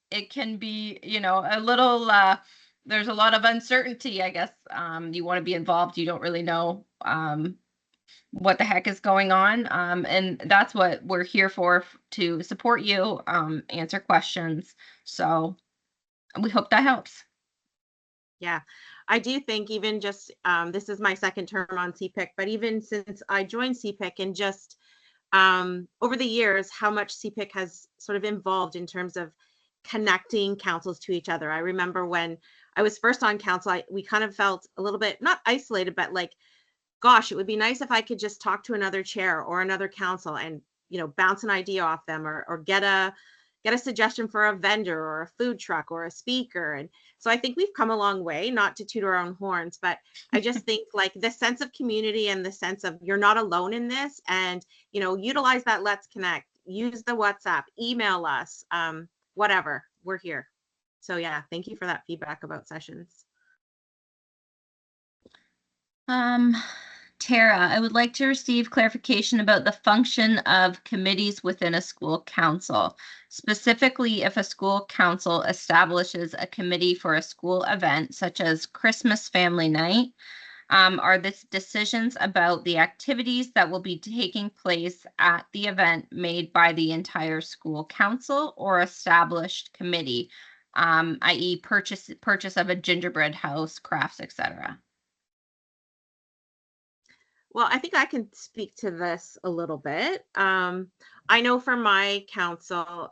it can be, a little there's a lot of uncertainty, I guess. You want to be involved, you don't really know what the heck is going on. And that's what we're here for, to support you, answer questions. So we hope that helps. Yeah, I do think even just, this is my second term on CPIC, but even since I joined CPIC, and just over the years, how much CPIC has sort of evolved in terms of connecting councils to each other. I remember when I was first on council, we kind of felt a little bit, not isolated, but like, gosh, it would be nice if I could just talk to another chair or another council and, bounce an idea off them, or get a suggestion for a vendor or a food truck or a speaker. And so I think we've come a long way, not to toot our own horns, but I just think like the sense of community and the sense of you're not alone in this, and, utilize that Let's Connect, use the WhatsApp, email us, whatever, we're here. So yeah, thank you for that feedback about sessions. Tara, I would like to receive clarification about the function of committees within a school council. Specifically, if a school council establishes a committee for a school event, such as Christmas family night, are the decisions about the activities that will be taking place at the event made by the entire school council or established committee, i.e. purchase of a gingerbread house, crafts, etc.? Well, I think I can speak to this a little bit. I know for my council,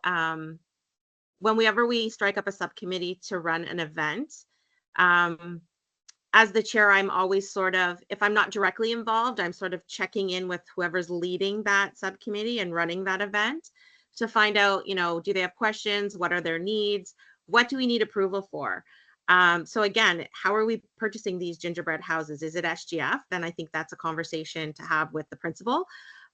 whenever we strike up a subcommittee to run an event, as the chair, I'm always sort of, if I'm not directly involved, I'm sort of checking in with whoever's leading that subcommittee and running that event to find out, do they have questions? What are their needs? What do we need approval for? So again, how are we purchasing these gingerbread houses? Is it SGF? Then I think that's a conversation to have with the principal.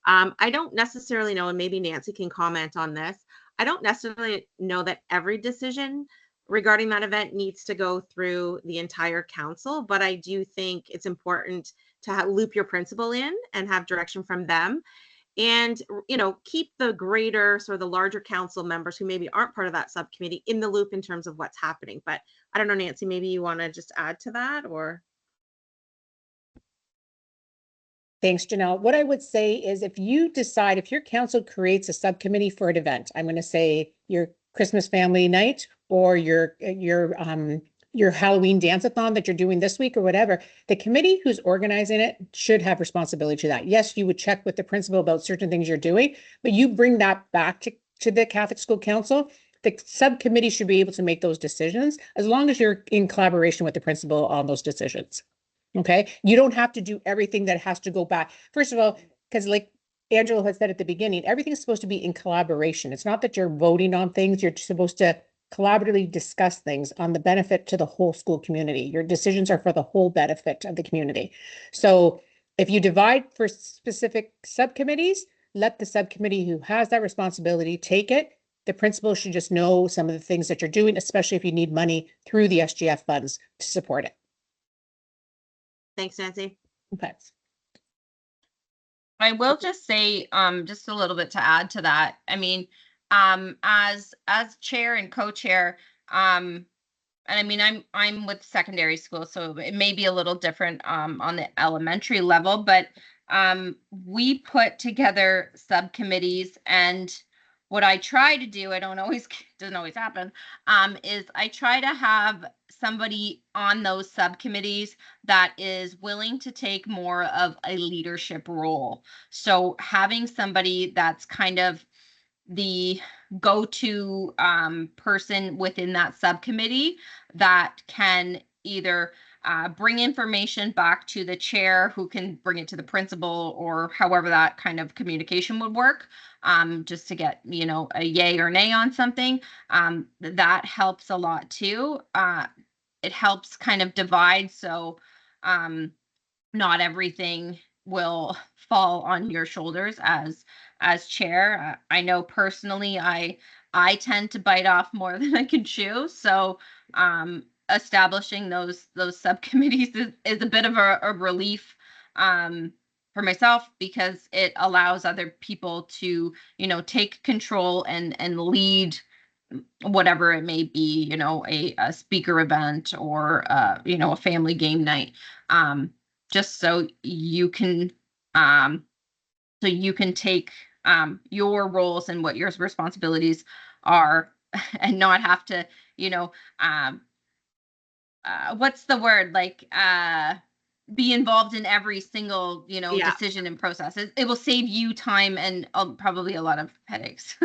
I don't necessarily know, and maybe Nancy can comment on this. I don't necessarily know that every decision regarding that event needs to go through the entire council, but I do think it's important to loop your principal in and have direction from them, and keep the greater, sort of the larger council members who maybe aren't part of that subcommittee in the loop in terms of what's happening. But I don't know, Nancy, maybe you want to just add to that, or? Thanks, Janelle. What I would say is, if your council creates a subcommittee for an event, I'm going to say your Christmas family night or your Halloween dance-a-thon that you're doing this week or whatever, the committee who's organizing it should have responsibility to that. Yes, you would check with the principal about certain things you're doing, but you bring that back to the Catholic School Council. The subcommittee should be able to make those decisions as long as you're in collaboration with the principal on those decisions. Okay, you don't have to do everything that has to go back. First of all, because like Angela had said at the beginning, everything is supposed to be in collaboration. It's not that you're voting on things. You're supposed to collaboratively discuss things on the benefit to the whole school community. Your decisions are for the whole benefit of the community. So if you divide for specific subcommittees, let the subcommittee who has that responsibility take it. The principal should just know some of the things that you're doing, especially if you need money through the SGF funds to support it. Thanks, Nancy. Okay. I will just say, just a little bit to add to that. I mean, as chair and co-chair, and I mean, I'm with secondary school, so it may be a little different on the elementary level, but we put together subcommittees, and what I try to do, doesn't always happen, is I try to have somebody on those subcommittees that is willing to take more of a leadership role. So having somebody that's kind of the go-to person within that subcommittee that can either bring information back to the chair, who can bring it to the principal, or however that kind of communication would work, just to get, a yay or nay on something. That helps a lot too. It helps kind of divide, so not everything will fall on your shoulders as chair. I know personally I tend to bite off more than I can chew, so establishing those subcommittees is a bit of a relief for myself, because it allows other people to take control and lead whatever it may be, a speaker event, or a family game night, just so you can take your roles and what your responsibilities are, and not have to, what's the word, like, be involved in every single Yeah. decision and process. It will save you time and probably a lot of headaches.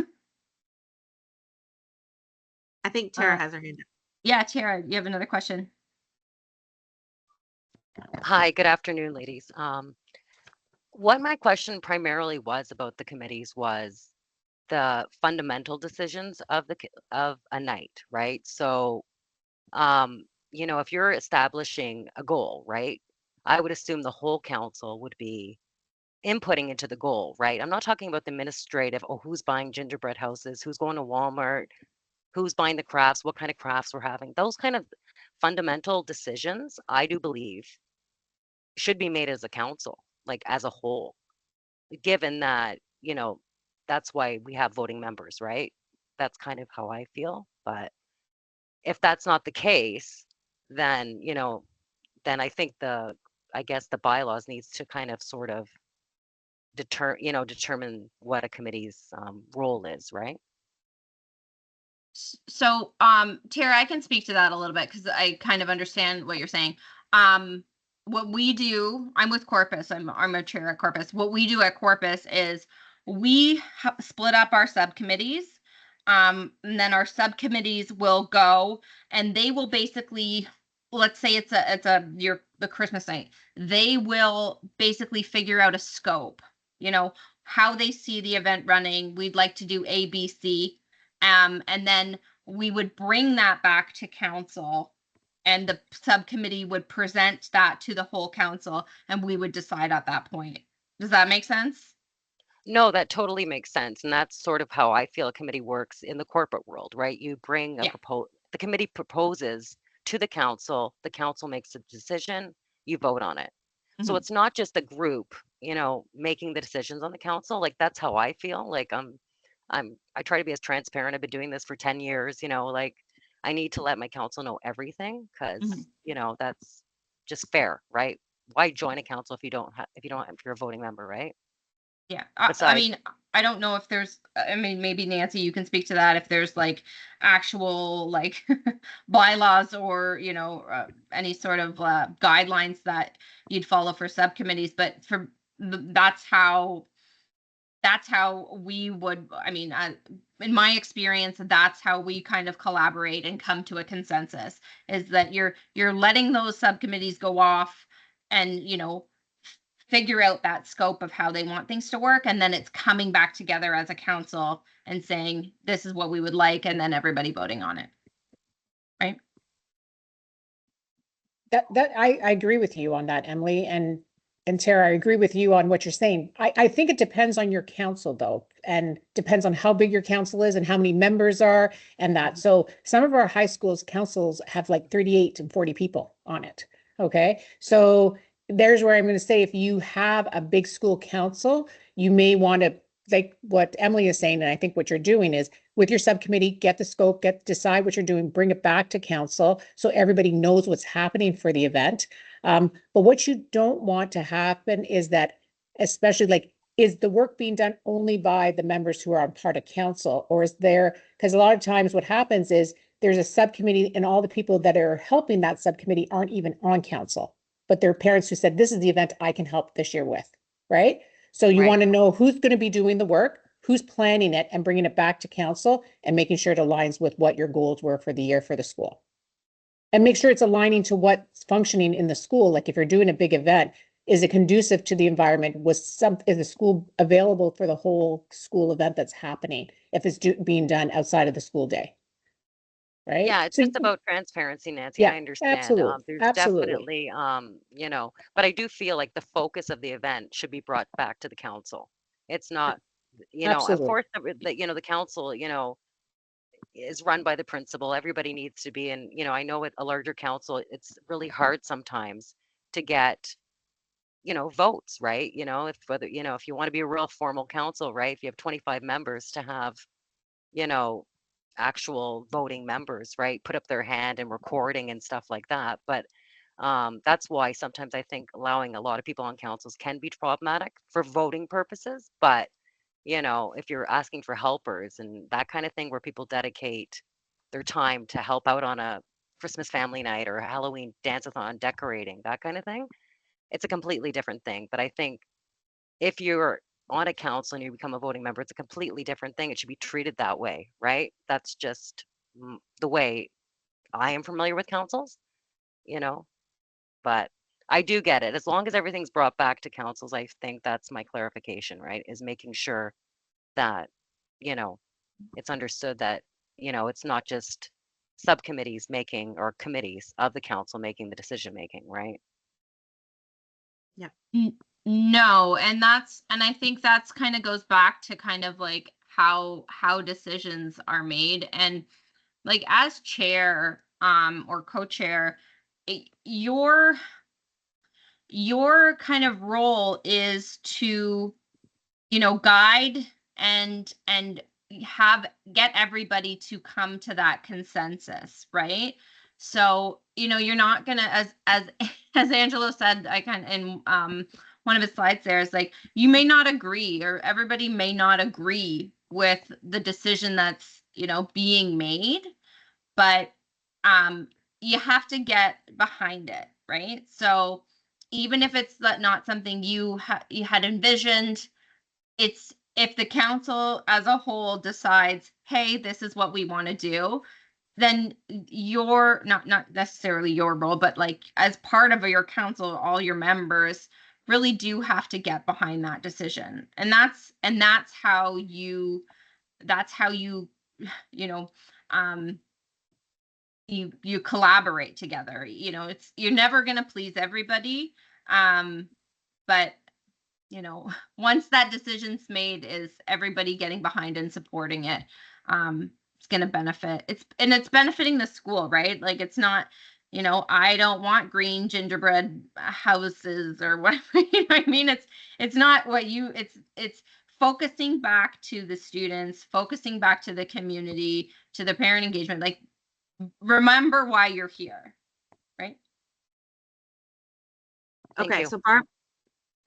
I think Tara has her hand up. Yeah, Tara, you have another question? Hi, good afternoon, ladies. What my question primarily was about the committees was the fundamental decisions of of a night, right? So, if you're establishing a goal, right? I would assume the whole council would be inputting into the goal, right? I'm not talking about the administrative, oh, who's buying gingerbread houses, who's going to Walmart, who's buying the crafts, what kind of crafts we're having. Those kind of fundamental decisions, I do believe, should be made as a council, like as a whole, given that, that's why we have voting members, right? That's kind of how I feel. But if that's not the case, then, then I think I guess the bylaws needs to kind of sort of determine what a committee's role is, right? So, Tara, I can speak to that a little bit, because I kind of understand what you're saying. What we do, I'm with Corpus. I'm a chair at Corpus. What we do at Corpus is we split up our subcommittees, and then our subcommittees will go, and they will basically, let's say it's the Christmas night. They will basically figure out a scope. How they see the event running. We'd like to do A, B, C. And then we would bring that back to council, and the subcommittee would present that to the whole council, and we would decide at that point. Does that make sense? No, that totally makes sense. And that's sort of how I feel a committee works in the corporate world, right? You bring the committee proposes to the council makes a decision, you vote on it. So it's not just a group, making the decisions on the council. Like, that's how I feel. Like, I try to be as transparent. I've been doing this for 10 years, like I need to let my council know everything, because, that's just fair, right? Why join a council if you're a voting member, right? Yeah. I mean, I don't know if there's, maybe Nancy, you can speak to that, if there's like actual like bylaws, or, any sort of guidelines that you'd follow for subcommittees, but that's how we would, in my experience, that's how we kind of collaborate and come to a consensus, is that you're letting those subcommittees go off and, figure out that scope of how they want things to work. And then it's coming back together as a council and saying, this is what we would like, and then everybody voting on it. Right. That I agree with you on that, Emily. And Tara, I agree with you on what you're saying. I think it depends on your council, though, and depends on how big your council is and how many members are and that. So some of our high schools councils have like 38 and 40 people on it. Okay. So there's where I'm going to say, if you have a big school council, you may want to, like what Emily is saying, and I think what you're doing is with your subcommittee, get the scope, decide what you're doing, bring it back to council so everybody knows what's happening for the event. But what you don't want to happen is that, especially like, is the work being done only by the members who are on part of council, or is there, because a lot of times what happens is there's a subcommittee and all the people that are helping that subcommittee aren't even on council, but they're parents who said, this is the event I can help this year with, right? So you want to know who's going to be doing the work, who's planning it and bringing it back to council and making sure it aligns with what your goals were for the year for the school. And make sure it's aligning to what's functioning in the school. Like if you're doing a big event, is it conducive to the environment? Is the school available for the whole school event that's happening if it's being done outside of the school day? Right? Yeah, it's So, just about transparency, Nancy. yeah, I understand. absolutely. There's Absolutely. definitely, but I do feel like the focus of the event should be brought back to the council. It's not, of Absolutely. course, the council, is run by the principal. Everybody needs to be in, I know with a larger council, it's really hard sometimes to get, votes, right? If whether, if you want to be a real formal council, right? If you have 25 members to have, you know, actual voting members, right? Put up their hand and recording and stuff like that. But that's why sometimes I think allowing a lot of people on councils can be problematic for voting purposes. But, if you're asking for helpers and that kind of thing where people dedicate their time to help out on a Christmas family night or a Halloween dance-a-thon, decorating, that kind of thing, it's a completely different thing. But I think if you're on a council and you become a voting member, it's a completely different thing. It should be treated that way, right? That's just the way I am familiar with councils, you know, but I do get it. As long as everything's brought back to councils, I think that's my clarification, right? Is making sure that, it's understood that, it's not just subcommittees making or committees of the council making the decision making, right? Yeah. No, and I think that's kind of goes back to kind of like how decisions are made. And like as chair or co-chair, your kind of role is to guide and get everybody to come to that consensus, right? So you're not gonna, as Angelo said, I kind in one of his slides there is like, you may not agree, or everybody may not agree with the decision that's being made, but you have to get behind it, right? So even if it's not something you had envisioned, it's if the council as a whole decides, hey, this is what we want to do, then your not necessarily your role, but like as part of your council, all your members really do have to get behind that decision. And that's how you you know um you collaborate together. It's you're never going to please everybody, but once that decision's made, is everybody getting behind and supporting it, it's going to benefit. It's benefiting the school, right? Like it's not, I don't want green gingerbread houses or whatever. I mean, it's not what it's focusing back to the students, focusing back to the community, to the parent engagement. Like, remember why you're here, right? Okay, so Barb,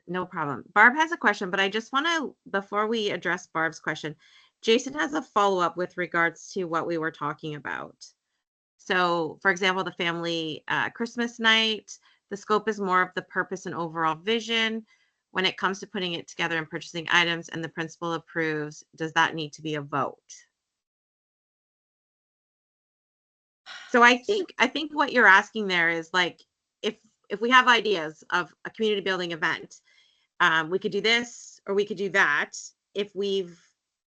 no problem. Barb has a question, but I just want to, before we address Barb's question, Jason has a follow-up with regards to what we were talking about. So, for example, the family Christmas night, the scope is more of the purpose and overall vision. When it comes to putting it together and purchasing items and the principal approves, does that need to be a vote? So I think what you're asking there is like, if we have ideas of a community building event, we could do this or we could do that. If we've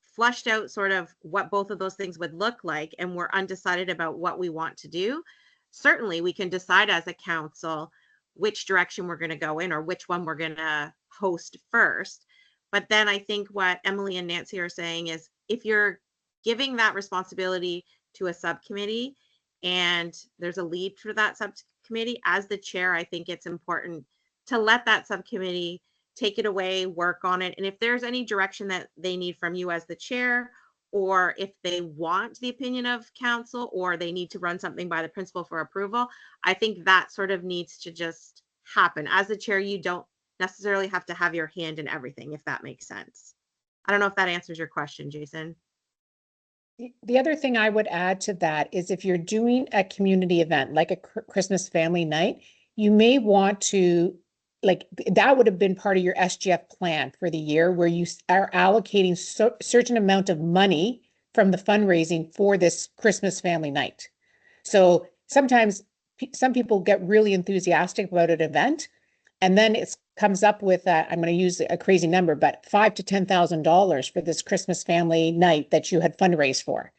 flushed out sort of what both of those things would look like and we're undecided about what we want to do, certainly we can decide as a council which direction we're going to go in or which one we're going to host first. But then I think what Emily and Nancy are saying is, if you're giving that responsibility to a subcommittee and there's a lead for that subcommittee, as the chair, I think it's important to let that subcommittee take it away, work on it. And if there's any direction that they need from you as the chair, or if they want the opinion of council, or they need to run something by the principal for approval, I think that sort of needs to just happen. As the chair, you don't necessarily have to have your hand in everything, if that makes sense. I don't know if that answers your question, Jason. The other thing I would add to that is, if you're doing a community event like a Christmas family night, you may want to, like, that would have been part of your SGF plan for the year, where you are allocating certain amount of money from the fundraising for this Christmas family night. So sometimes some people get really enthusiastic about an event, and then it comes up with, I'm going to use a crazy number, but $5,000 to $10,000 for this Christmas family night that you had fundraised for.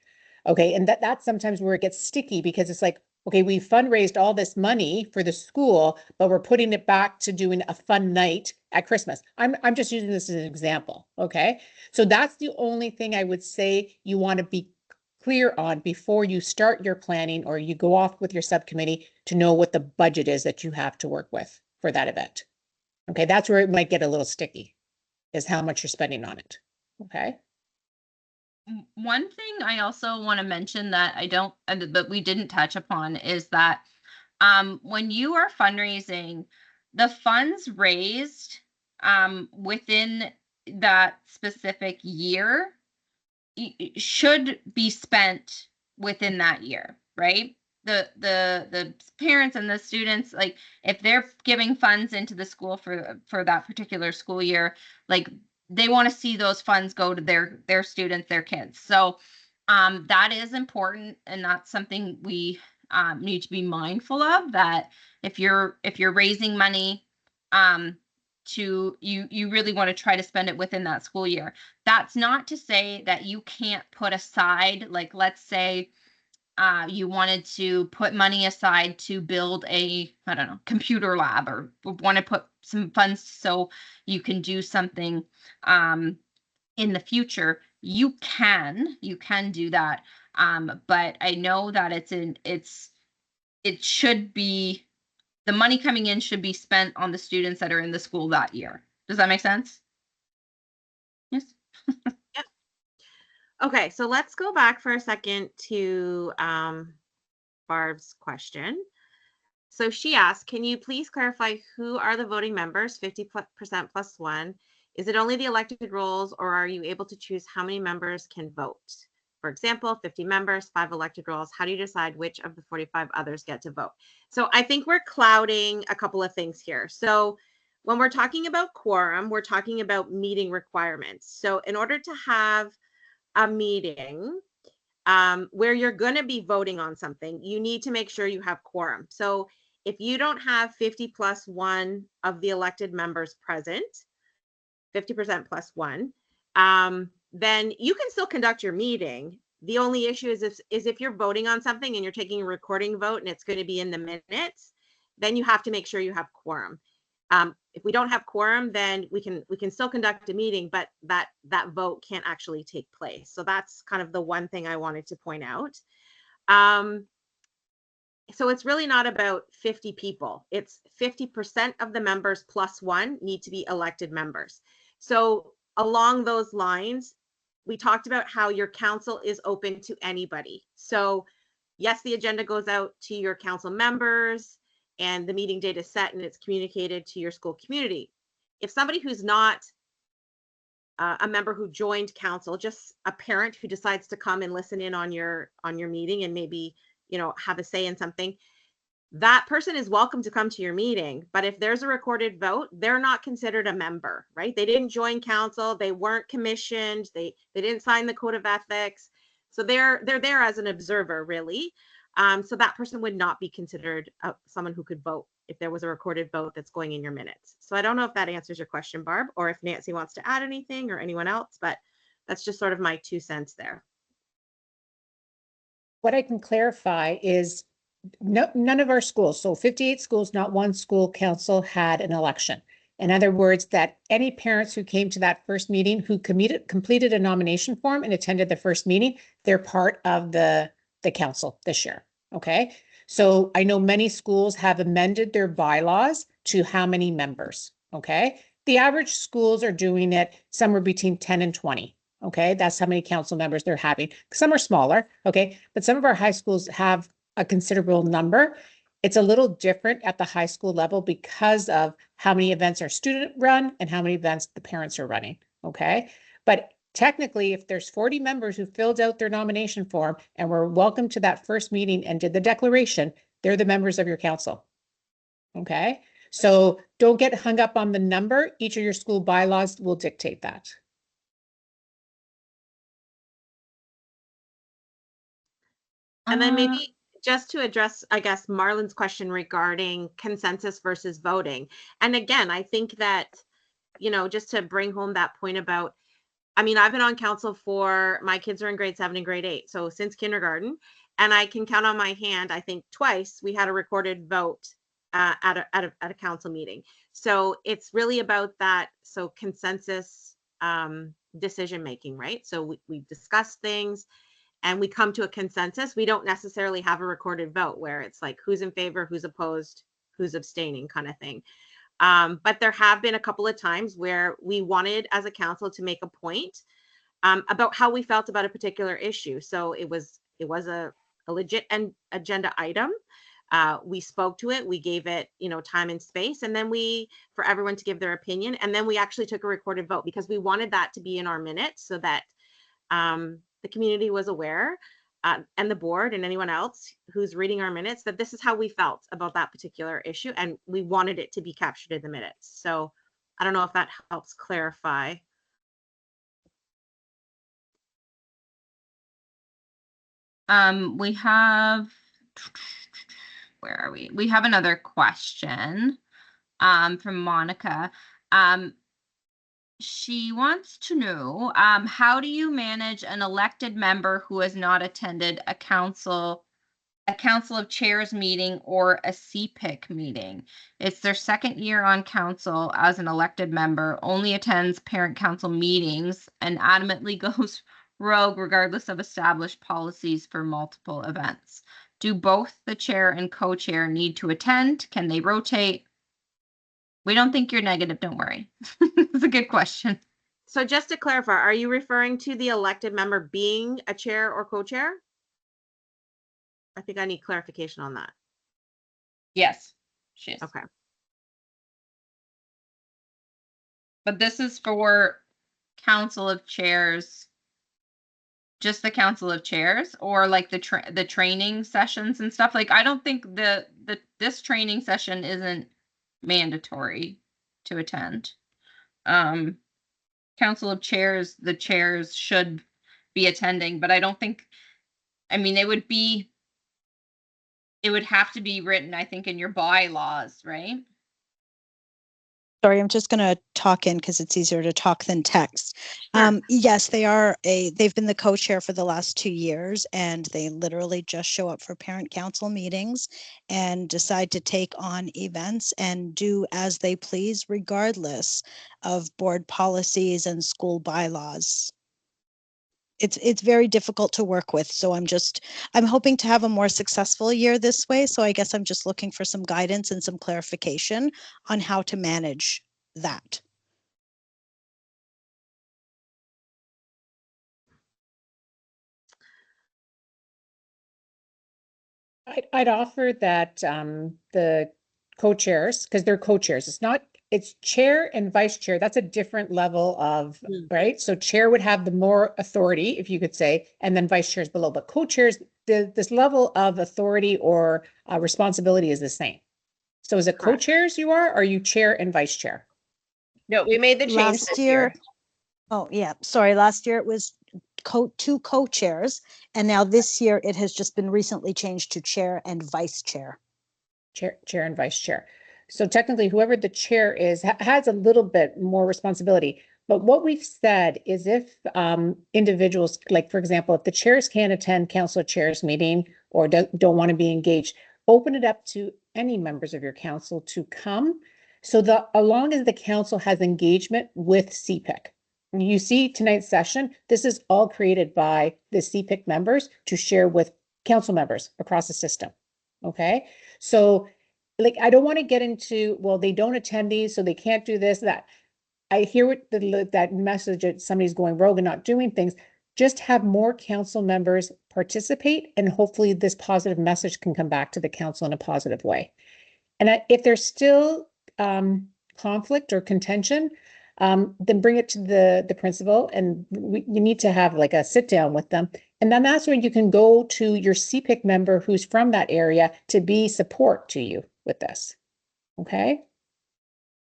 Okay, and that's sometimes where it gets sticky, because it's like, okay, we fundraised all this money for the school, but we're putting it back to doing a fun night at Christmas. I'm just using this as an example, okay? So that's the only thing I would say you want to be clear on before you start your planning or you go off with your subcommittee, to know what the budget is that you have to work with for that event. Okay, that's where it might get a little sticky, is how much you're spending on it. Okay. One thing I also want to mention that but we didn't touch upon, is that when you are fundraising, the funds raised within that specific year should be spent within that year, right? The parents and the students, like, if they're giving funds into the school for that particular school year, like, they want to see those funds go to their students, their kids. So that is important, and that's something we need to be mindful of, that if you're raising money, you really want to try to spend it within that school year. That's not to say that you can't put aside, like, let's say you wanted to put money aside to build I don't know, computer lab, or want to put some funds so you can do something in the future. You can do that. But I know that it should be, the money coming in should be spent on the students that are in the school that year. Does that make sense? Yes. Yep. Okay, so let's go back for a second to Barb's question. So she asked, can you please clarify who are the voting members, 50% plus one? Is it only the elected roles, or are you able to choose how many members can vote? For example, 50 members, 5 elected roles. How do you decide which of the 45 others get to vote? So I think we're clouding a couple of things here. So when we're talking about quorum, we're talking about meeting requirements. So in order to have a meeting where you're going to be voting on something, you need to make sure you have quorum. So if you don't have 50 plus 1 of the elected members present, 50% plus 1, then you can still conduct your meeting. The only issue is if you're voting on something and you're taking a recording vote and it's going to be in the minutes, then you have to make sure you have quorum. If we don't have quorum, then we can still conduct a meeting, but that vote can't actually take place. So that's kind of the one thing I wanted to point out. So it's really not about 50 people. It's 50% of the members plus 1 need to be elected members. So along those lines, we talked about how your council is open to anybody. So yes, the agenda goes out to your council members and the meeting date is set and it's communicated to your school community. If somebody who's not a member who joined council, just a parent who decides to come and listen in on your meeting and maybe, you know, have a say in something, that person is welcome to come to your meeting. But if there's a recorded vote, they're not considered a member, right? They didn't join council, they weren't commissioned, they didn't sign the code of ethics. So they're there as an observer, really. So that person would not be considered someone who could vote if there was a recorded vote that's going in your minutes. So I don't know if that answers your question, Barb, or if Nancy wants to add anything or anyone else, but that's just sort of my 2 cents there. What I can clarify is none of our schools, so 58 schools, not one school council had an election. In other words, that any parents who came to that first meeting who completed a nomination form and attended the first meeting, they're part of the council this year. Okay. So I know many schools have amended their bylaws to how many members. Okay. The average schools are doing it somewhere between 10 and 20. Okay. That's how many council members they're having. Some are smaller. Okay. But some of our high schools have a considerable number. It's a little different at the high school level because of how many events are student run and how many events the parents are running. Okay. But technically, if there's 40 members who filled out their nomination form and were welcome to that first meeting and did the declaration, they're the members of your council. Okay. So don't get hung up on the number. Each of your school bylaws will dictate that. And then maybe just to address, I guess, Marlon's question regarding consensus versus voting. And again, I think that, just to bring home that point about, I mean, I've been on council for, my kids are in grade 7 and grade 8, so since kindergarten, and I can count on my hand, I think twice we had a recorded vote at a council meeting. So it's really about that. So consensus decision making, right? So we discuss things and we come to a consensus. We don't necessarily have a recorded vote where it's like who's in favor, who's opposed, who's abstaining kind of thing. But there have been a couple of times where we wanted as a council to make a point about how we felt about a particular issue. So it was a legit agenda item. We spoke to it, we gave it, time and space, and then for everyone to give their opinion. And then we actually took a recorded vote because we wanted that to be in our minutes so that the community was aware, and the board and anyone else who's reading our minutes, that this is how we felt about that particular issue. And we wanted it to be captured in the minutes. So I don't know if that helps clarify. We have, where are we? We have another question from Monica. She wants to know, how do you manage an elected member who has not attended a council of chairs meeting or a CPIC meeting? It's their second year on council as an elected member, only attends parent council meetings, and adamantly goes rogue regardless of established policies for multiple events. Do both the chair and co-chair need to attend? Can they rotate? We don't think you're negative, don't worry. It's a good question. So just to clarify, are you referring to the elected member being a chair or co-chair? I think I need clarification on that. Yes, she is. Okay. But this is for council of chairs, just the council of chairs, or like the training sessions and stuff. Like, I don't think this training session isn't mandatory to attend. Council of chairs, the chairs should be attending, but I don't think, I mean, it would have to be written, I think, in your bylaws, right? Sorry, I'm just going to talk in because it's easier to talk than text. Sure. Yes, they've been the co-chair for the last 2 years, and they literally just show up for parent council meetings and decide to take on events and do as they please, regardless of board policies and school bylaws. It's very difficult to work with. So I'm hoping to have a more successful year this way. So I guess I'm just looking for some guidance and some clarification on how to manage that. I'd offer that the co-chairs, because they're co-chairs, it's chair and vice chair. That's a different level of, right? So chair would have the more authority, if you could say, and then vice chairs below. But co-chairs, this level of authority or responsibility is the same. So is it co-chairs you are you chair and vice chair? No, we made the change Last year. Oh yeah, sorry. Last year it was two co-chairs, and now this year it has just been recently changed to chair and vice chair. Chair and vice chair. So technically, whoever the chair is has a little bit more responsibility. But what we've said is if individuals, like for example, if the chairs can't attend council chairs meeting or don't want to be engaged, open it up to any members of your council to come. So as long as the council has engagement with CPIC. You see tonight's session, this is all created by the CPIC members to share with council members across the system. Okay, so like, I don't want to get into, well, they don't attend these, so they can't do this, that. I hear what that message that somebody's going rogue and not doing things. Just have more council members participate, and hopefully this positive message can come back to the council in a positive way. And if there's still conflict or contention, then bring it to the principal, and you need to have like a sit down with them. And then that's when you can go to your CPIC member who's from that area to be support to you with this. Okay.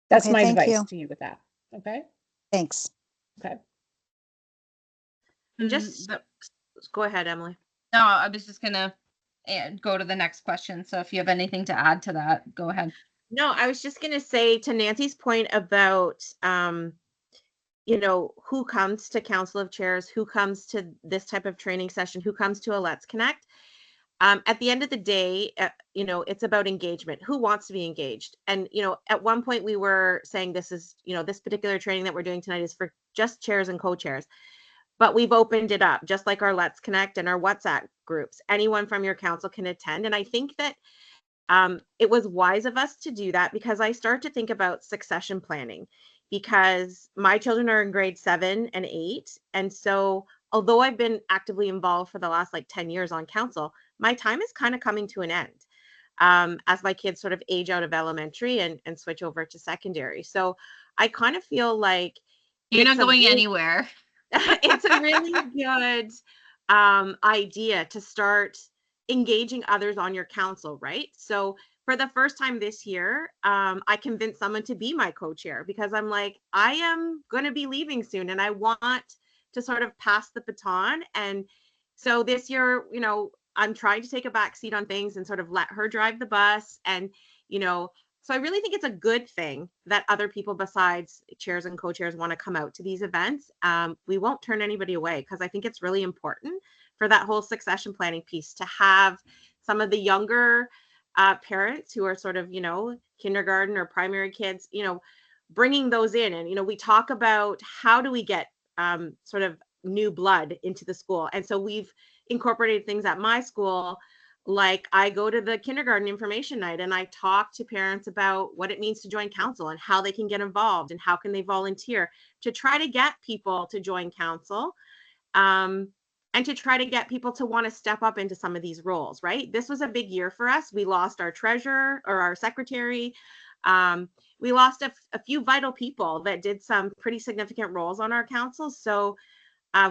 That's my advice to you with that. Okay. Thanks. Okay. Just go ahead, Emily. No, I was just gonna and go to the next question. So if you have anything to add to that, go ahead. No, I was just going to say to Nancy's point about, who comes to Council of Chairs, who comes to this type of training session, who comes to a Let's Connect. At the end of the day, it's about engagement. Who wants to be engaged? And, at one point we were saying this is, this particular training that we're doing tonight is for just chairs and co-chairs. But we've opened it up, just like our Let's Connect and our WhatsApp groups. Anyone from your council can attend. And I think that it was wise of us to do that because I start to think about succession planning because my children are in grade 7 and 8. And so although I've been actively involved for the last 10 years on council, my time is kind of coming to an end as my kids sort of age out of elementary and switch over to secondary. So I kind of feel like you're not going anywhere. It's a really good idea to start engaging others on your council, right? So for the first time this year, I convinced someone to be my co-chair because I'm like, I am going to be leaving soon and I want to sort of pass the baton. And so this year, I'm trying to take a back seat on things and sort of let her drive the bus. And, so I really think it's a good thing that other people besides chairs and co-chairs want to come out to these events. We won't turn anybody away because I think it's really important for that whole succession planning piece to have some of the younger parents who are sort of, kindergarten or primary kids, bringing those in. And, we talk about how do we get sort of new blood into the school. And so we've incorporated things at my school. Like I go to the kindergarten information night and I talk to parents about what it means to join council and how they can get involved and how can they volunteer to try to get people to join council and to try to get people to want to step up into some of these roles, right? This was a big year for us. We lost our treasurer or our secretary. We lost a few vital people that did some pretty significant roles on our council. So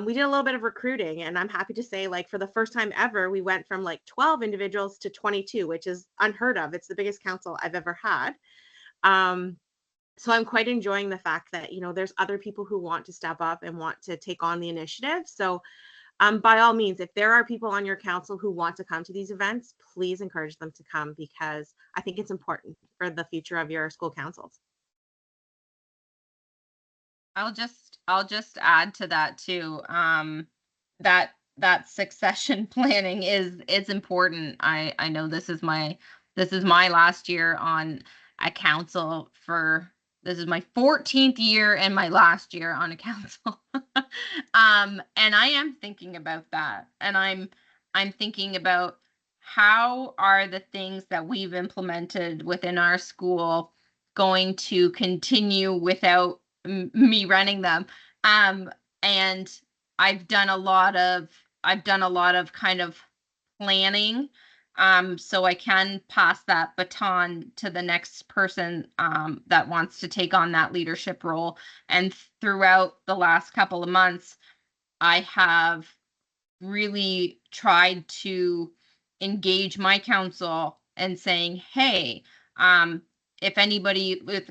we did a little bit of recruiting and I'm happy to say for the first time ever, we went from 12 individuals to 22, which is unheard of. It's the biggest council I've ever had. So I'm quite enjoying the fact that, there's other people who want to step up and want to take on the initiative. So by all means, if there are people on your council who want to come to these events, please encourage them to come because I think it's important for the future of your school councils. I'll just add to that too. That succession planning is important. I know this is my last year on a council this is my 14th year and my last year on a council. And I am thinking about that. And I'm thinking about how are the things that we've implemented within our school going to continue without me running them. And I've done a lot of kind of planning so I can pass that baton to the next person that wants to take on that leadership role. And throughout the last couple of months, I have really tried to engage my council and saying, hey, if anybody with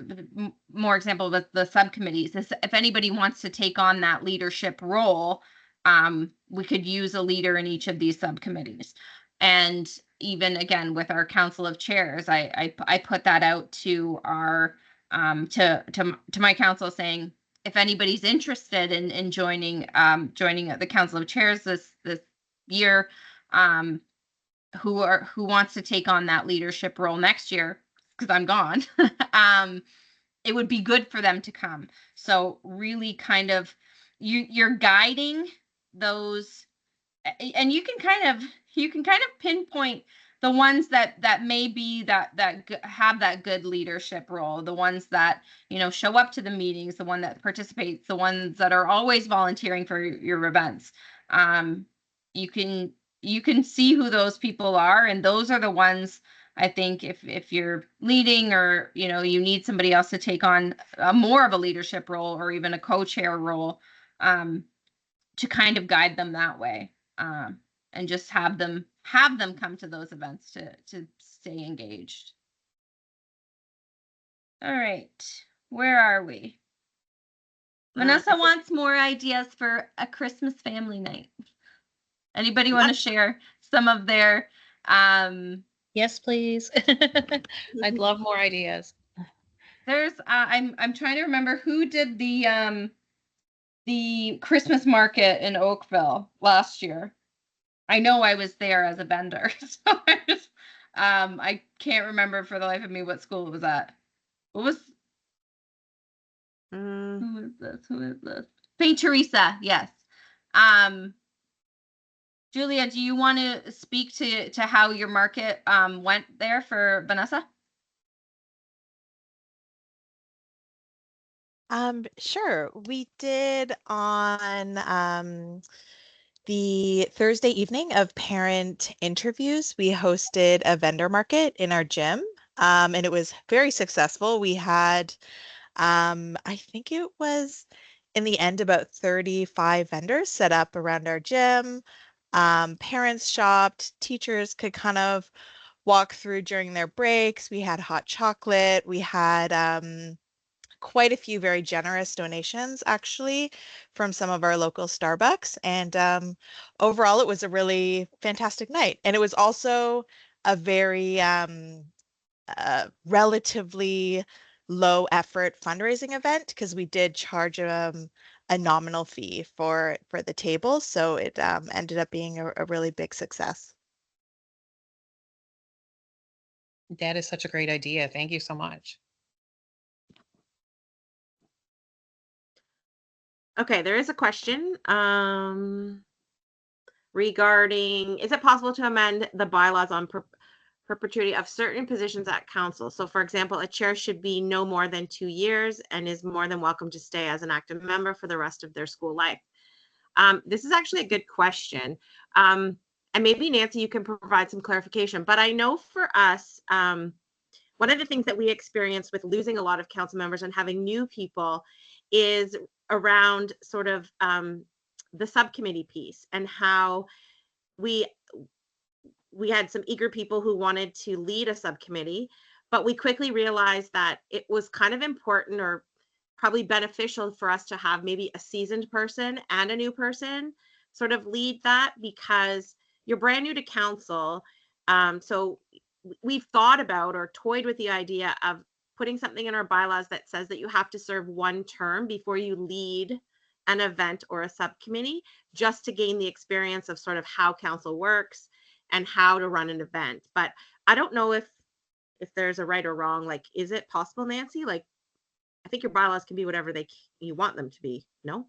more example with the subcommittees, if anybody wants to take on that leadership role, we could use a leader in each of these subcommittees. And even again with our council of chairs, I put that out to our to my council saying, if anybody's interested in joining the council of chairs this year, who wants to take on that leadership role next year, because I'm gone, it would be good for them to come. So really kind of you're guiding those, and you can kind of pinpoint the ones that may be that have that good leadership role, the ones that show up to the meetings, the one that participates, the ones that are always volunteering for your events. You can see who those people are, and those are the ones I think if you're leading or you need somebody else to take on more of a leadership role or even a co-chair role, to kind of guide them that way, and just have them come to those events to stay engaged. All right, where are we? Vanessa wants more ideas for a Christmas family night. Anybody want to share some of their Yes, please. I'd love more ideas. There's I'm trying to remember who did the Christmas market in Oakville last year. I know I was there as a vendor, so I can't remember for the life of me what school it was at. What was who is this? Who is this? St. Teresa, yes. Julia, do you want to speak to how your market went there for Vanessa? Sure. We did on the Thursday evening of parent interviews, we hosted a vendor market in our gym, and it was very successful. We had, I think it was in the end about 35 vendors set up around our gym. Parents shopped, teachers could kind of walk through during their breaks. We had hot chocolate. We had quite a few very generous donations actually from some of our local Starbucks. And overall, it was a really fantastic night. And it was also a very relatively low effort fundraising event because we did charge a nominal fee for the table. So it ended up being a really big success. That is such a great idea. Thank you so much. Okay, there is a question regarding, is it possible to amend the bylaws on perpetuity of certain positions at council? So for example, a chair should be no more than 2 years and is more than welcome to stay as an active member for the rest of their school life. This is actually a good question. And maybe Nancy, you can provide some clarification, but I know for us, one of the things that we experience with losing a lot of council members and having new people is around sort of the subcommittee piece and how we had some eager people who wanted to lead a subcommittee, but we quickly realized that it was kind of important or probably beneficial for us to have maybe a seasoned person and a new person sort of lead that, because you're brand new to council. So we've thought about or toyed with the idea of putting something in our bylaws that says that you have to serve 1 term before you lead an event or a subcommittee, just to gain the experience of sort of how council works and how to run an event. But I don't know if there's a right or wrong. Like, is it possible, Nancy? Like, I think your bylaws can be whatever you want them to be. No?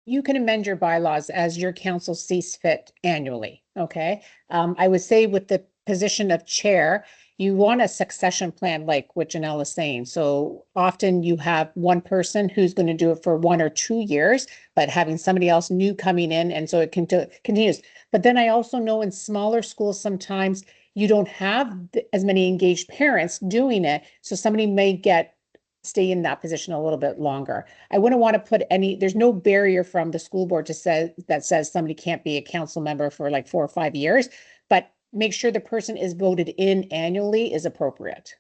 You can amend your bylaws as your council sees fit annually, okay? I would say with the position of chair, you want a succession plan like what Janelle is saying. So often you have one person who's going to do it for 1 or 2 years, but having somebody else new coming in, and so it continues. But then I also know in smaller schools, sometimes you don't have as many engaged parents doing it. So somebody may stay in that position a little bit longer. I wouldn't want to put there's no barrier from the school board that says somebody can't be a council member for like 4 or 5 years, but make sure the person is voted in annually is appropriate.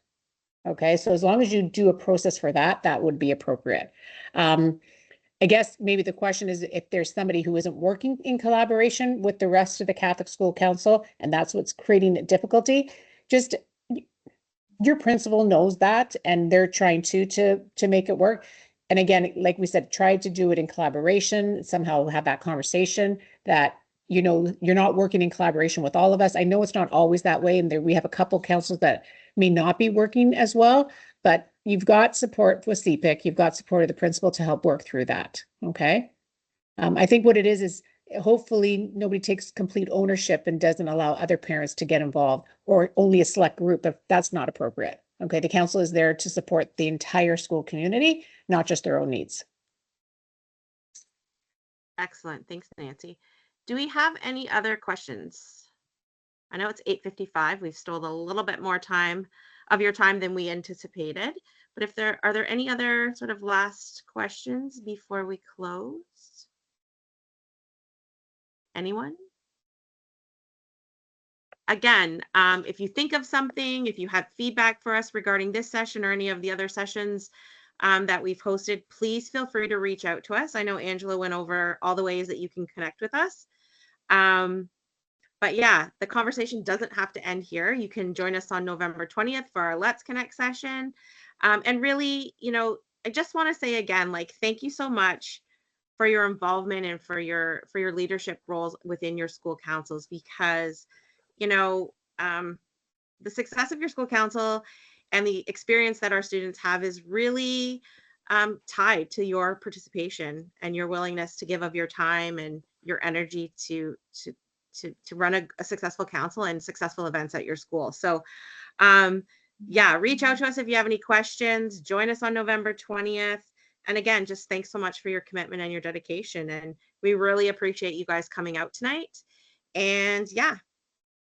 Okay, so as long as you do a process for that, that would be appropriate. I guess maybe the question is if there's somebody who isn't working in collaboration with the rest of the Catholic School Council, and that's what's creating difficulty, just your principal knows that, and they're trying to make it work. And again, like we said, try to do it in collaboration, somehow have that conversation that, you know, you're not working in collaboration with all of us. I know it's not always that way, and we have a couple councils that may not be working as well, but you've got support with CPIC, you've got support of the principal to help work through that, okay? I think what it is hopefully nobody takes complete ownership and doesn't allow other parents to get involved, or only a select group if that's not appropriate. Okay, the council is there to support the entire school community, not just their own needs. Excellent. Thanks, Nancy. Do we have any other questions? I know it's 8:55. We've stole a little bit more time of your time than we anticipated, but are there any other sort of last questions before we close? Anyone? Again, if you think of something, if you have feedback for us regarding this session or any of the other sessions that we've hosted, please feel free to reach out to us. I know Angela went over all the ways that you can connect with us. But yeah, the conversation doesn't have to end here. You can join us on November 20th for our Let's Connect session. And really, I just want to say again, like, thank you so much for your involvement and for your leadership roles within your school councils, because, the success of your school council and the experience that our students have is really tied to your participation and your willingness to give of your time and your energy to run a successful council and successful events at your school. So yeah, reach out to us if you have any questions. Join us on November 20th. And again, just thanks so much for your commitment and your dedication. And we really appreciate you guys coming out tonight. And yeah,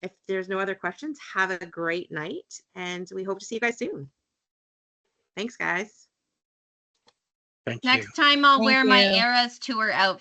if there's no other questions, have a great night. And we hope to see you guys soon. Thanks, guys. Thank you. Next time I'll Thank wear my you. Eras Tour outfit.